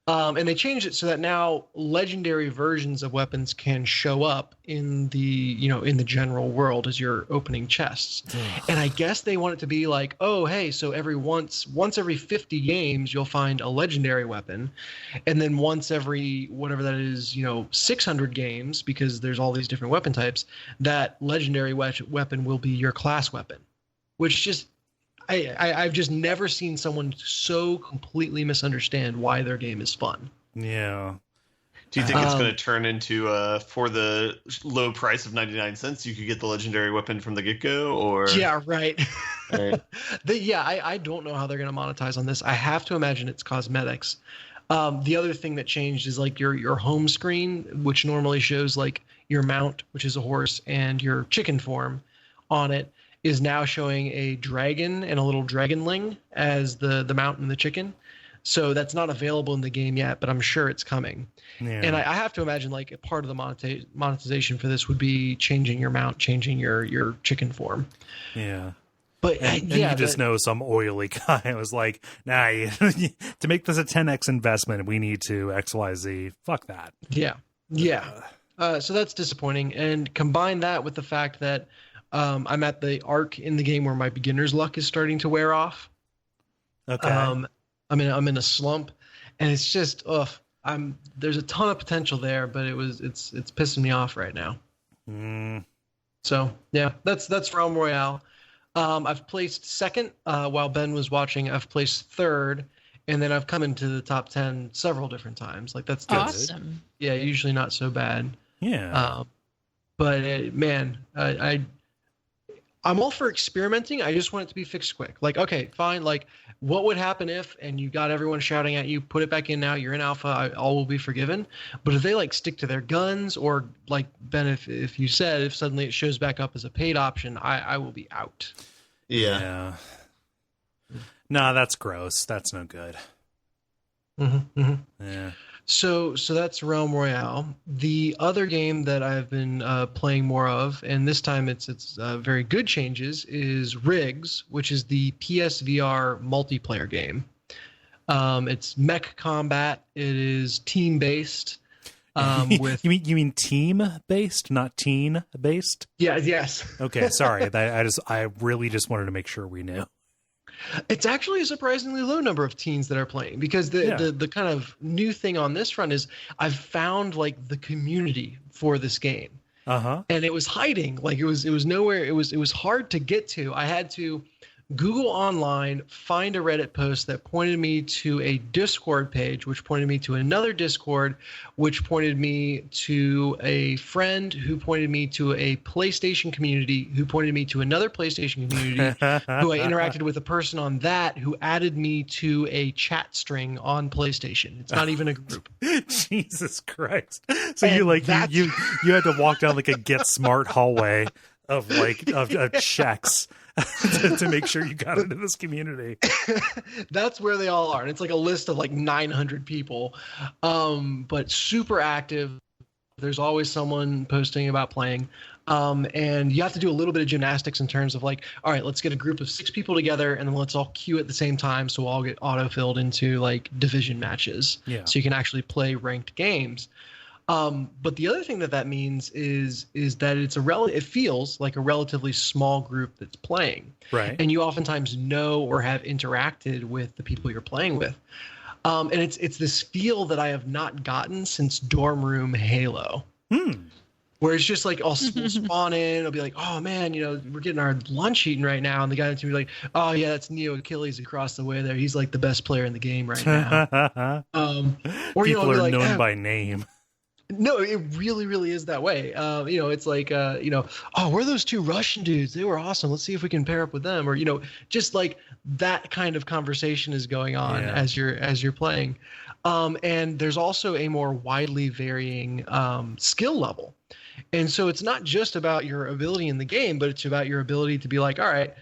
And they changed it so that now legendary versions of weapons can show up in the, in the general world as you're opening chests. And I guess they want it to be like, oh, hey, so once every 50 games, you'll find a legendary weapon. And then once every, whatever that is, 600 games, because there's all these different weapon types, that legendary weapon will be your class weapon, which just, I've just never seen someone so completely misunderstand why their game is fun. Yeah. Do you think it's going to turn into for the low price of 99 cents, you could get the legendary weapon from the get-go? Or yeah, right. Right. I don't know how they're going to monetize on this. I have to imagine it's cosmetics. The other thing that changed is like your home screen, which normally shows like your mount, which is a horse, and your chicken form on it, is now showing a dragon and a little dragonling as the mount and the chicken. So that's not available in the game yet, but I'm sure it's coming. Yeah. And I have to imagine like a part of the monetization for this would be changing your mount, changing your chicken form. Yeah. But and you just know some oily guy was like, nah, to make this a 10x investment, we need to XYZ. Fuck that. Yeah. Yeah. So that's disappointing. And combine that with the fact that I'm at the arc in the game where my beginner's luck is starting to wear off. Okay. I'm in a slump, and it's just there's a ton of potential there, but it's pissing me off right now. So yeah, that's Realm Royale. I've placed second while Ben was watching. I've placed third, and then I've come into the top 10 several different times. Like that's awesome. Yeah, usually not so bad. Yeah. But man, I'm all for experimenting. I just want it to be fixed quick. Like, okay, fine. Like, what would happen if, and you got everyone shouting at you, put it back in now, you're in alpha, all will be forgiven. But if they like stick to their guns, or like Ben, if you said, if suddenly it shows back up as a paid option, I will be out. Yeah. Nah, that's gross. That's no good. Yeah. So that's Realm Royale. The other game that I've been playing more of, and this time it's very good changes, is Riggs, which is the PSVR multiplayer game. It's mech combat. It is team based. With you mean team based, not teen based? Yeah. Yes. Okay. Sorry. I really just wanted to make sure we knew. It's actually a surprisingly low number of teens that are playing, because the kind of new thing on this front is I've found like the community for this game. And it was hiding. Like it was nowhere. It was hard to get to. I had to Google online, find a Reddit post that pointed me to a Discord page, which pointed me to another Discord, which pointed me to a friend who pointed me to a PlayStation community, who pointed me to another PlayStation community, who I interacted with a person on that, who added me to a chat string on PlayStation. It's not even a group. Jesus Christ. So you had to walk down like a Get Smart hallway of checks to make sure you got into this community. That's where they all are. And it's like a list of like 900 people, but super active. There's always someone posting about playing. And you have to do a little bit of gymnastics in terms of like, all right, let's get a group of 6 people together and then let's all queue at the same time. So we'll all get auto-filled into like division matches. Yeah. So you can actually play ranked games. But the other thing that means is that it feels like a relatively small group that's playing, right? And you oftentimes know or have interacted with the people you're playing with, and it's this feel that I have not gotten since Dorm Room Halo, where it's just like we'll spawn in, it'll be like, oh man, we're getting our lunch eaten right now, and the guy next to me be like, oh yeah, that's Neo Achilles across the way there. He's like the best player in the game right now. Or people are like, known by name. No, it really, really is that way. It's like, oh, we're those 2 Russian dudes. They were awesome. Let's see if we can pair up with them. Or, just like that kind of conversation is going on as you're playing. And there's also a more widely varying skill level. And so it's not just about your ability in the game, but it's about your ability to be like, all right,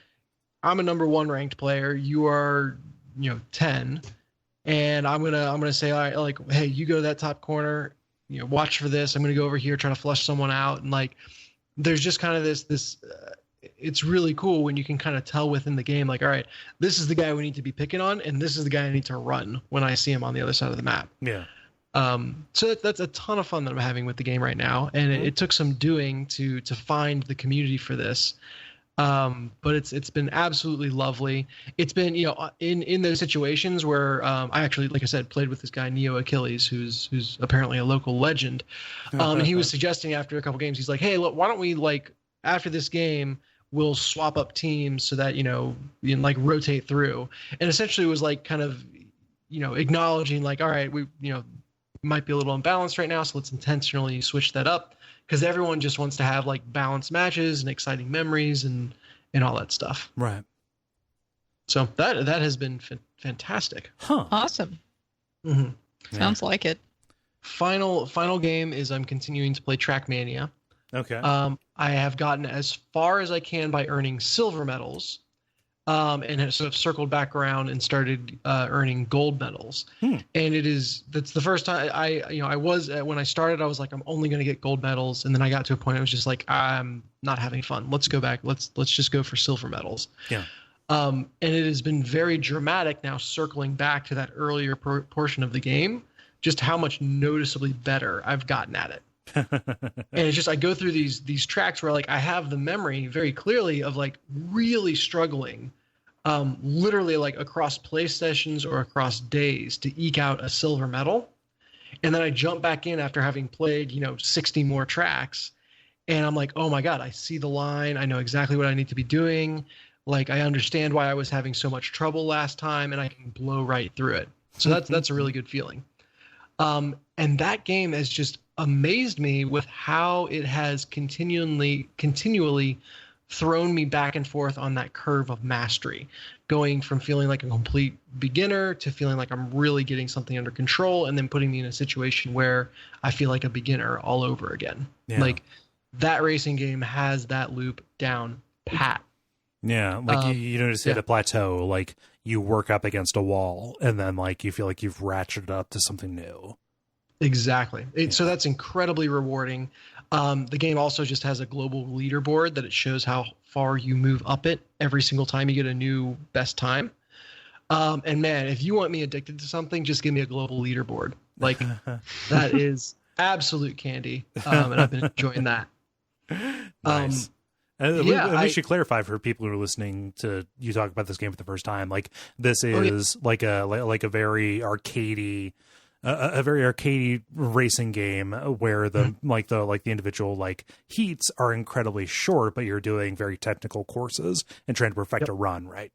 I'm a number 1 ranked player. You are, 10. and I'm gonna say, all right, like, hey, you go to that top corner, watch for this. I'm gonna go over here, try to flush someone out, and like, there's just kind of this. It's really cool when you can kind of tell within the game, like, all right, this is the guy we need to be picking on, and this is the guy I need to run when I see him on the other side of the map. Yeah. So that's a ton of fun that I'm having with the game right now, and it took some doing to find the community for this. But it's been absolutely lovely. It's been, in those situations where I actually, like I said, played with this guy Neo Achilles, who's apparently a local legend. And he was suggesting after a couple games, he's like, hey, look, why don't we, like, after this game, we'll swap up teams so that, you can, like, rotate through. And essentially it was like kind of, acknowledging, like, all right, we might be a little unbalanced right now, so let's intentionally switch that up, because everyone just wants to have, like, balanced matches and exciting memories and all that stuff. Right. So that has been fantastic. Huh. Awesome. Mm-hmm. Sounds like it. Final game is I'm continuing to play Trackmania. Okay. I have gotten as far as I can by earning silver medals, and have sort of circled back around and started earning gold medals. And that's the first time I was, when I started, I was like, I'm only going to get gold medals, and then I got to a point I was just like, I'm not having fun. Let's go back. Let's just go for silver medals. Yeah. And it has been very dramatic now, circling back to that earlier portion of the game, just how much noticeably better I've gotten at it. And it's just, I go through these tracks where, like, I have the memory very clearly of, like, really struggling, literally, like, across play sessions or across days to eke out a silver medal. And then I jump back in after having played, 60 more tracks, and I'm like, oh my God, I see the line. I know exactly what I need to be doing. Like, I understand why I was having so much trouble last time, and I can blow right through it. So that's a really good feeling. And that game has just amazed me with how it has continually thrown me back and forth on that curve of mastery, going from feeling like a complete beginner to feeling like I'm really getting something under control, and then putting me in a situation where I feel like a beginner all over again. Yeah. Like, that racing game has that loop down pat. Yeah, like you just hit a plateau, like you work up against a wall, and then, like, you feel like you've ratcheted up to something new. Exactly. So that's incredibly rewarding. The game also just has a global leaderboard that it shows how far you move up it every single time you get a new best time. And man, if you want me addicted to something, just give me a global leaderboard. Like, that is absolute candy. And I've been enjoying that. Nice. We should clarify for people who are listening to you talk about this game for the first time. Like, this is like a very arcadey, a very arcadey racing game where the individual, like, heats are incredibly short, but you're doing very technical courses and trying to perfect a run, right?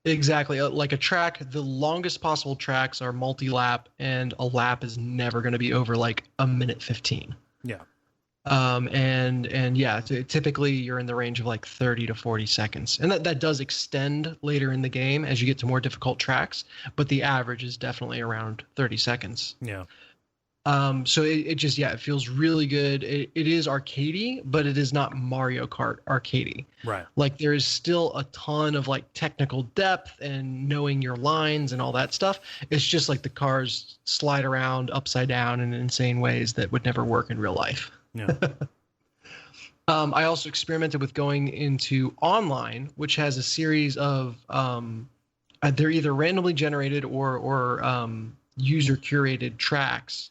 Exactly. Like a track, the longest possible tracks are multi-lap, and a lap is never going to be over like a minute 15. Yeah. Typically you're in the range of like 30 to 40 seconds, and that does extend later in the game as you get to more difficult tracks, but the average is definitely around 30 seconds. Yeah. So it feels really good. It is arcadey, but it is not Mario Kart arcadey. Right. Like, there is still a ton of, like, technical depth and knowing your lines and all that stuff. It's just like the cars slide around upside down in insane ways that would never work in real life. Yeah. I also experimented with going into online, which has a series of they're either randomly generated or user curated tracks,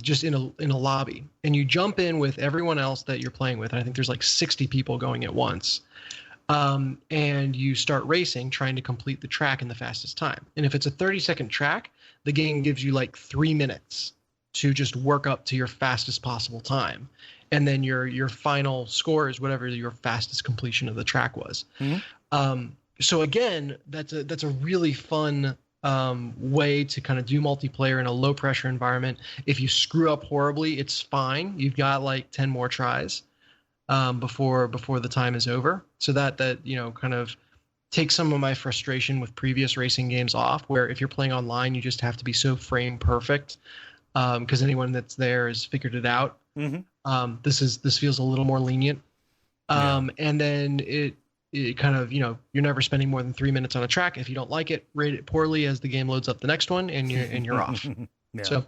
just in a lobby, and you jump in with everyone else that you're playing with. And I think there's like 60 people going at once, and you start racing, trying to complete the track in the fastest time. And if it's a 30-second track, the game gives you like 3 minutes to just work up to your fastest possible time, and then your final score is whatever your fastest completion of the track was. Mm-hmm. So again, that's a really fun way to kind of do multiplayer in a low pressure environment. If you screw up horribly, it's fine. You've got like 10 more tries before the time is over. So that kind of takes some of my frustration with previous racing games off, where if you're playing online, you just have to be so frame perfect. Because anyone that's there has figured it out. Mm-hmm. This feels a little more lenient. And then it kind of, you're never spending more than 3 minutes on a track. If you don't like it, rate it poorly as the game loads up the next one, and you're off. Yeah. So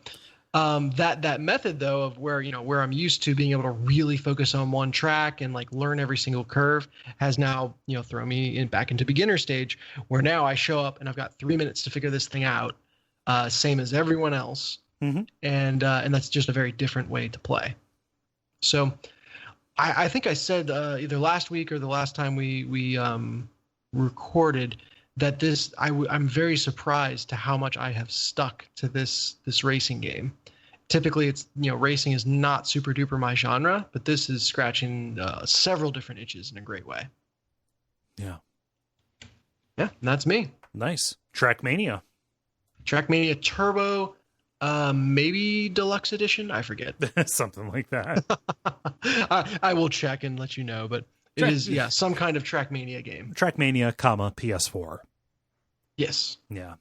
that method though of where I'm used to being able to really focus on one track and like learn every single curve has now thrown me back into beginner stage, where now I show up and I've got 3 minutes to figure this thing out, same as everyone else. Mm-hmm. And that's just a very different way to play. So I think I said either last week or the last time we recorded that I'm very surprised to how much I have stuck to this racing game. Typically, it's racing is not super duper my genre, but this is scratching several different itches in a great way. Yeah, that's me. Nice. Trackmania Turbo. Maybe deluxe edition, I forget. Something like that. I will check and let you know, but it is some kind of Trackmania game. Trackmania, PS4. Yes. Yeah.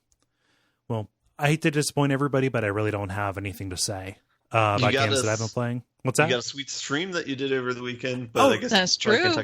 Well, I hate to disappoint everybody, but I really don't have anything to say about games that I've been playing. What's that? You got a sweet stream that you did over the weekend, but I guess that's true.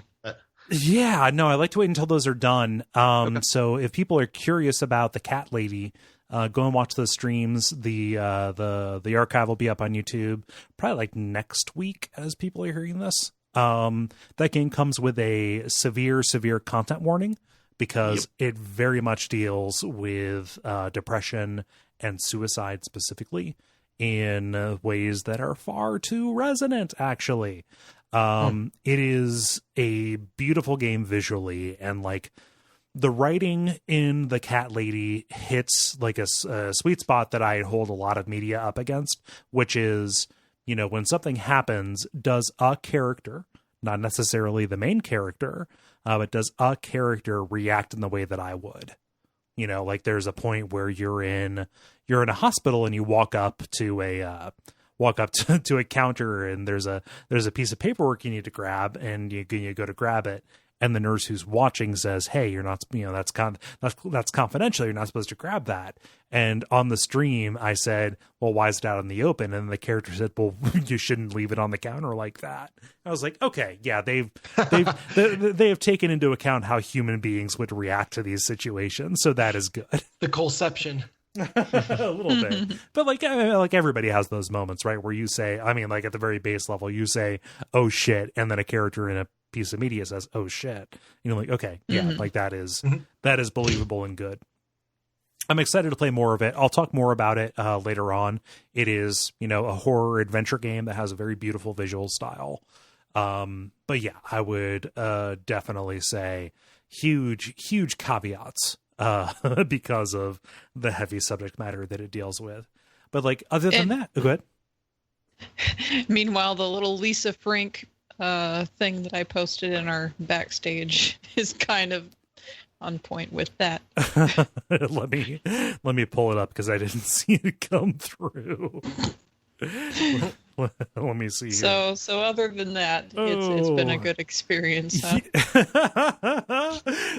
Yeah, no, I like to wait until those are done. Okay. So if people are curious about the cat lady, go and watch those streams. The archive will be up on YouTube probably like next week as people are hearing this. That game comes with a severe content warning because it very much deals with depression and suicide specifically in ways that are far too resonant, actually. It is a beautiful game visually, and like the writing in The Cat Lady hits like a sweet spot that I hold a lot of media up against, which is, when something happens, does a character, not necessarily the main character, but does a character react in the way that I would? Like there's a point where you're in a hospital and you walk up to a counter and there's a piece of paperwork you need to grab, and you go to grab it, and the nurse who's watching says, "Hey, you're not, that's confidential. You're not supposed to grab that." And on the stream, I said, "Well, why is it out in the open?" And the character said, "Well, you shouldn't leave it on the counter like that." I was like, "Okay, yeah, they have taken into account how human beings would react to these situations, so that is good." The Coleception. A little bit, but like everybody has those moments, right, where you say, like at the very base level, you say, "Oh shit," and then a character in a piece of media says, "Oh shit," like, okay, yeah, like that is believable and good. I'm excited to play more of it. I'll talk more about it later on. It is a horror adventure game that has a very beautiful visual style, but yeah, I would definitely say huge caveats because of the heavy subject matter that it deals with. But like, other than that, go ahead. Meanwhile, the little Lisa Frank thing that I posted in our backstage is kind of on point with that. let me pull it up because I didn't see it come through. Let me see here. So other than that, it's been a good experience. Huh?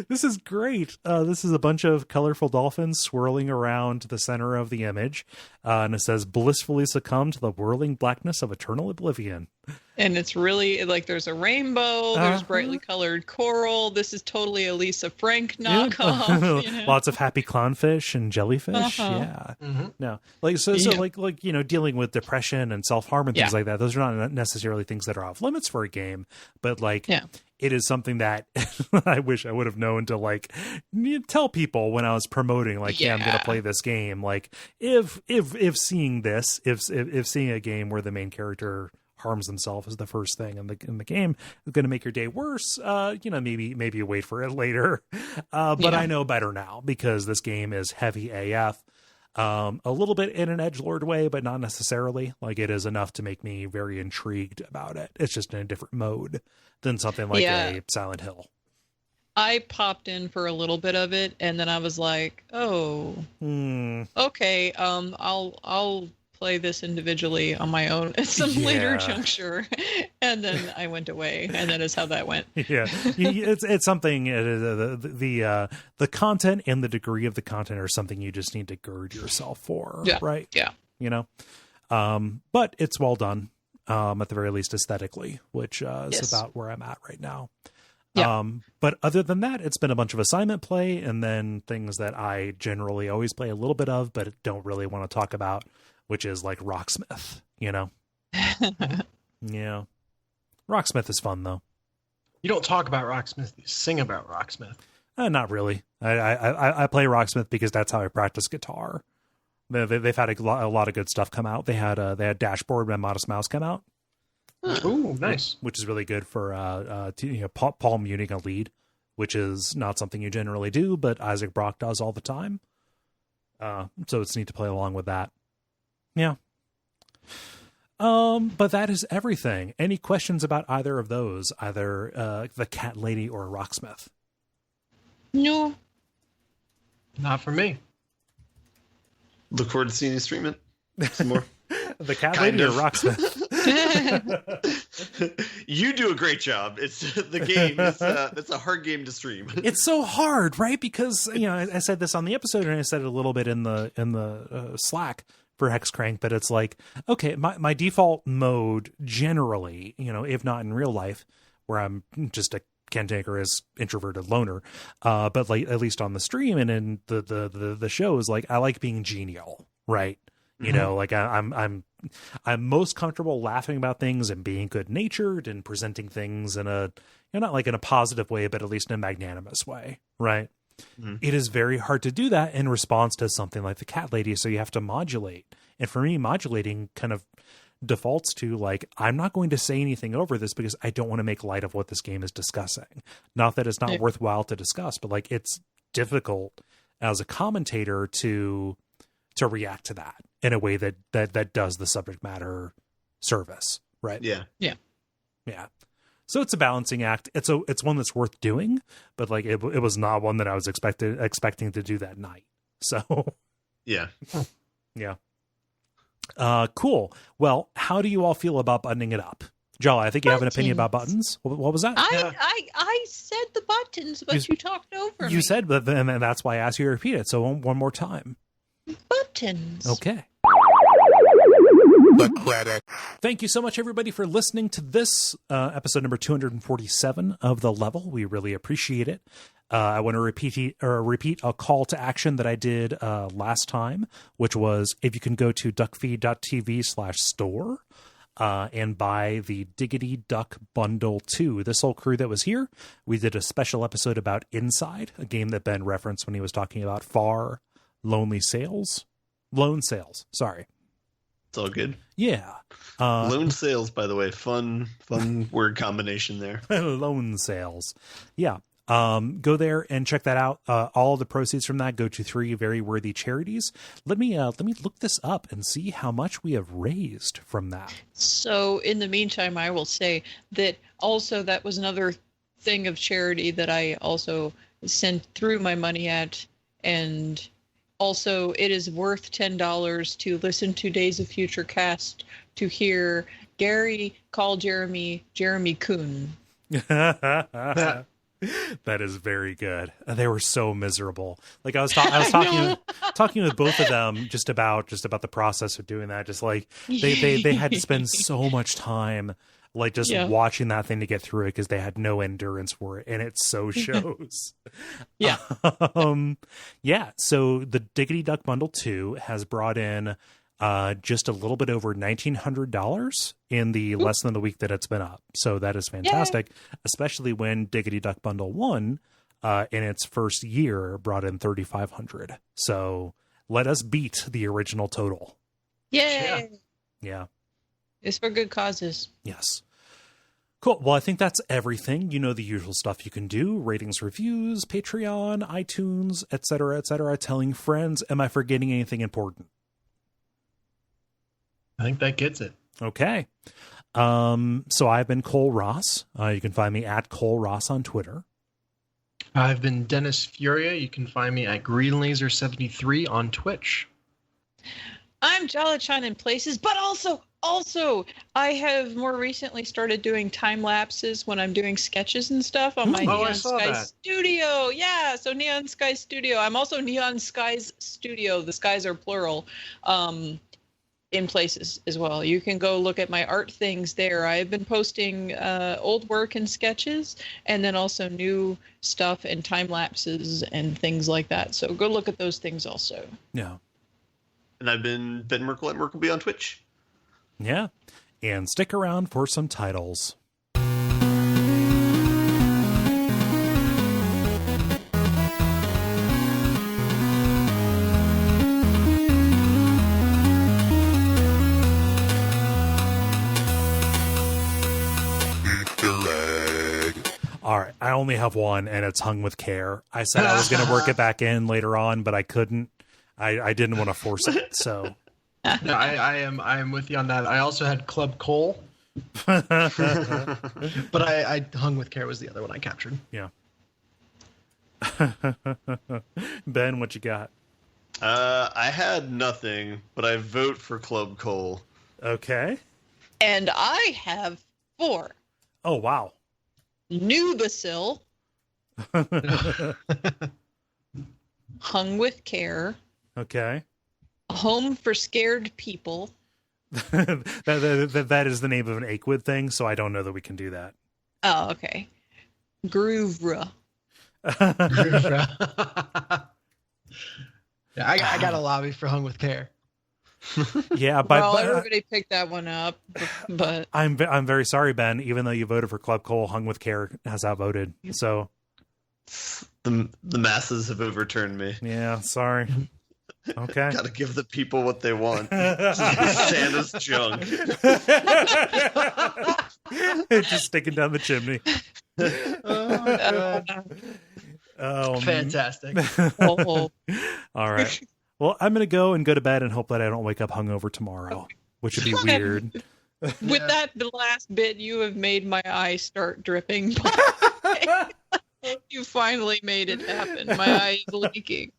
This is great. This is a bunch of colorful dolphins swirling around the center of the image, and it says, "Blissfully succumb to the whirling blackness of eternal oblivion." And it's really like there's a rainbow, there's brightly colored coral. This is totally a Lisa Frank knockoff. Lots of happy clownfish and jellyfish. Yeah. No, like so like dealing with depression and self-harm and things like that. Those are not necessarily things that are off limits for a game, but like it is something that I wish I would have known to like tell people when I was promoting, like, I'm going to play this game. Like if seeing this, if seeing a game where the main character harms himself is the first thing in the game is going to make your day worse, maybe you wait for it later. But I know better now because this game is heavy AF. A little bit in an edgelord way, but not necessarily. Like, it is enough to make me very intrigued about it. It's just in a different mode than something like a Silent Hill. I popped in for a little bit of it, and then I was like, "Oh, okay. I'll play this individually on my own at some later juncture," and then I went away, and that is how that went. It's something. The content and the degree of the content are something you just need to gird yourself for, right? Yeah, but it's well done, at the very least aesthetically, which is about where I'm at right now. Yeah. But other than that, it's been a bunch of assignment play and then things that I generally always play a little bit of, but don't really want to talk about, which is like Rocksmith, you know? Yeah. Rocksmith is fun, though. You don't talk about Rocksmith, you sing about Rocksmith. Not really. I play Rocksmith because that's how I practice guitar. They've had a lot of good stuff come out. They had Dashboard and Modest Mouse come out. Ooh, nice. Which is really good for Paul muting a lead, which is not something you generally do, but Isaac Brock does all the time. So it's neat to play along with that. Yeah. But that is everything. Any questions about either of those, either the Cat Lady or Rocksmith? No. Not for me. Look forward to seeing you stream it. Some more. The Cat Lady or Rocksmith? You do a great job. It's the game. It's a hard game to stream. It's so hard, right? Because I said this on the episode, and I said it a little bit in the Slack for Hexcrank, but it's like, okay, my default mode generally, if not in real life, where I'm just a cantankerous introverted loner, but like at least on the stream and in the show is like I like being genial, right? Like I'm most comfortable laughing about things and being good natured and presenting things in a not like in a positive way, but at least in a magnanimous way, right? Mm-hmm. It is very hard to do that in response to something like the Cat Lady, so you have to modulate. And for me, modulating kind of defaults to like, I'm not going to say anything over this because I don't want to make light of what this game is discussing. Not that it's not worthwhile to discuss, but like it's difficult as a commentator to react to that in a way that does the subject matter service, right? Yeah. So it's a balancing act. It's one that's worth doing, but like it was not one that I was expecting to do that night. So yeah. Cool. Well, how do you all feel about buttoning it up? Jala, I think you have an opinion about buttons. What was that? I said the buttons, but you talked over me. You said, but and that's why I asked you to repeat it. So one more time. Buttons. Okay. Thank you so much, everybody, for listening to this episode number 247 of The Level. We really appreciate it. I want to repeat a call to action that I did last time, which was if you can go to duckfeed.tv/store and buy the Diggity Duck Bundle 2. This whole crew that was here, we did a special episode about Inside, a game that Ben referenced when he was talking about Lone Sales. Sorry. It's all good. Yeah. Lone Sales, by the way, fun word combination there. Lone Sales. Yeah. Go there and check that out. All of the proceeds from that go to 3 very worthy charities. Let me look this up and see how much we have raised from that. So in the meantime, I will say that also that was another thing of charity that I also sent through my money at, and also it is worth $10 to listen to Days of Future Cast to hear Gary call Jeremy Coon. That is very good. They were so miserable. Like I was talking with both of them just about the process of doing that. Just like they had to spend so much time like just watching that thing to get through it because they had no endurance for it, and it so shows. Yeah. So the Diggity Duck Bundle 2 has brought in just a little bit over $1,900 in the less than the week that it's been up. So that is fantastic, especially when Diggity Duck Bundle 1 in its first year brought in $3,500. So let us beat the original total. Yay! Yeah. It's for good causes. Yes. Cool. Well, I think that's everything. You know the usual stuff you can do. Ratings, reviews, Patreon, iTunes, etc., etc. Telling friends. Am I forgetting anything important? I think that gets it. Okay. So I've been Kole Ross. You can find me at Kole Ross on Twitter. I've been Dennis Furia. You can find me at GreenLaser73 on Twitch. I'm Jala Chan in places, but also I have more recently started doing time lapses when I'm doing sketches and stuff on my Neon Sky Studio. Yeah, so Neon Sky Studio. I'm also Neon Skies Studio. The skies are plural. in places as well. You can go look at my art things there. I've been posting old work and sketches, and then also new stuff and time lapses and things like that. So go look at those things also. Yeah. And I've been Ben Merkel at Merkleby on Twitch. Yeah. And stick around for some titles. All right, I only have one, and it's Hung with Care. I said I was going to work it back in later on, but I couldn't. I didn't want to force it, so. No, I am with you on that. I also had Club Kole, but I Hung with Care was the other one I captured. Yeah. Ben, what you got? I had nothing, but I vote for Club Kole. Okay. And I have 4. Oh, wow. Nubasil, Hung with Care, Okay. Home for Scared People. that is the name of an Aquid thing, so I don't know that we can do that. Oh, okay. Groovra. Yeah, I got a lobby for Hung with Care. Yeah, Well, everybody picked that one up, but I'm very sorry, Ben. Even though you voted for Club Kole, Hung with Care has outvoted. So The masses have overturned me. yeah, sorry. Okay. Gotta give the people what they want. Santa's junk. Just sticking down the chimney. Fantastic. oh, All right. Well, I'm going to go to bed and hope that I don't wake up hungover tomorrow, which would be weird. with that last bit, you have made my eyes start dripping. You finally made it happen. My eye is leaking.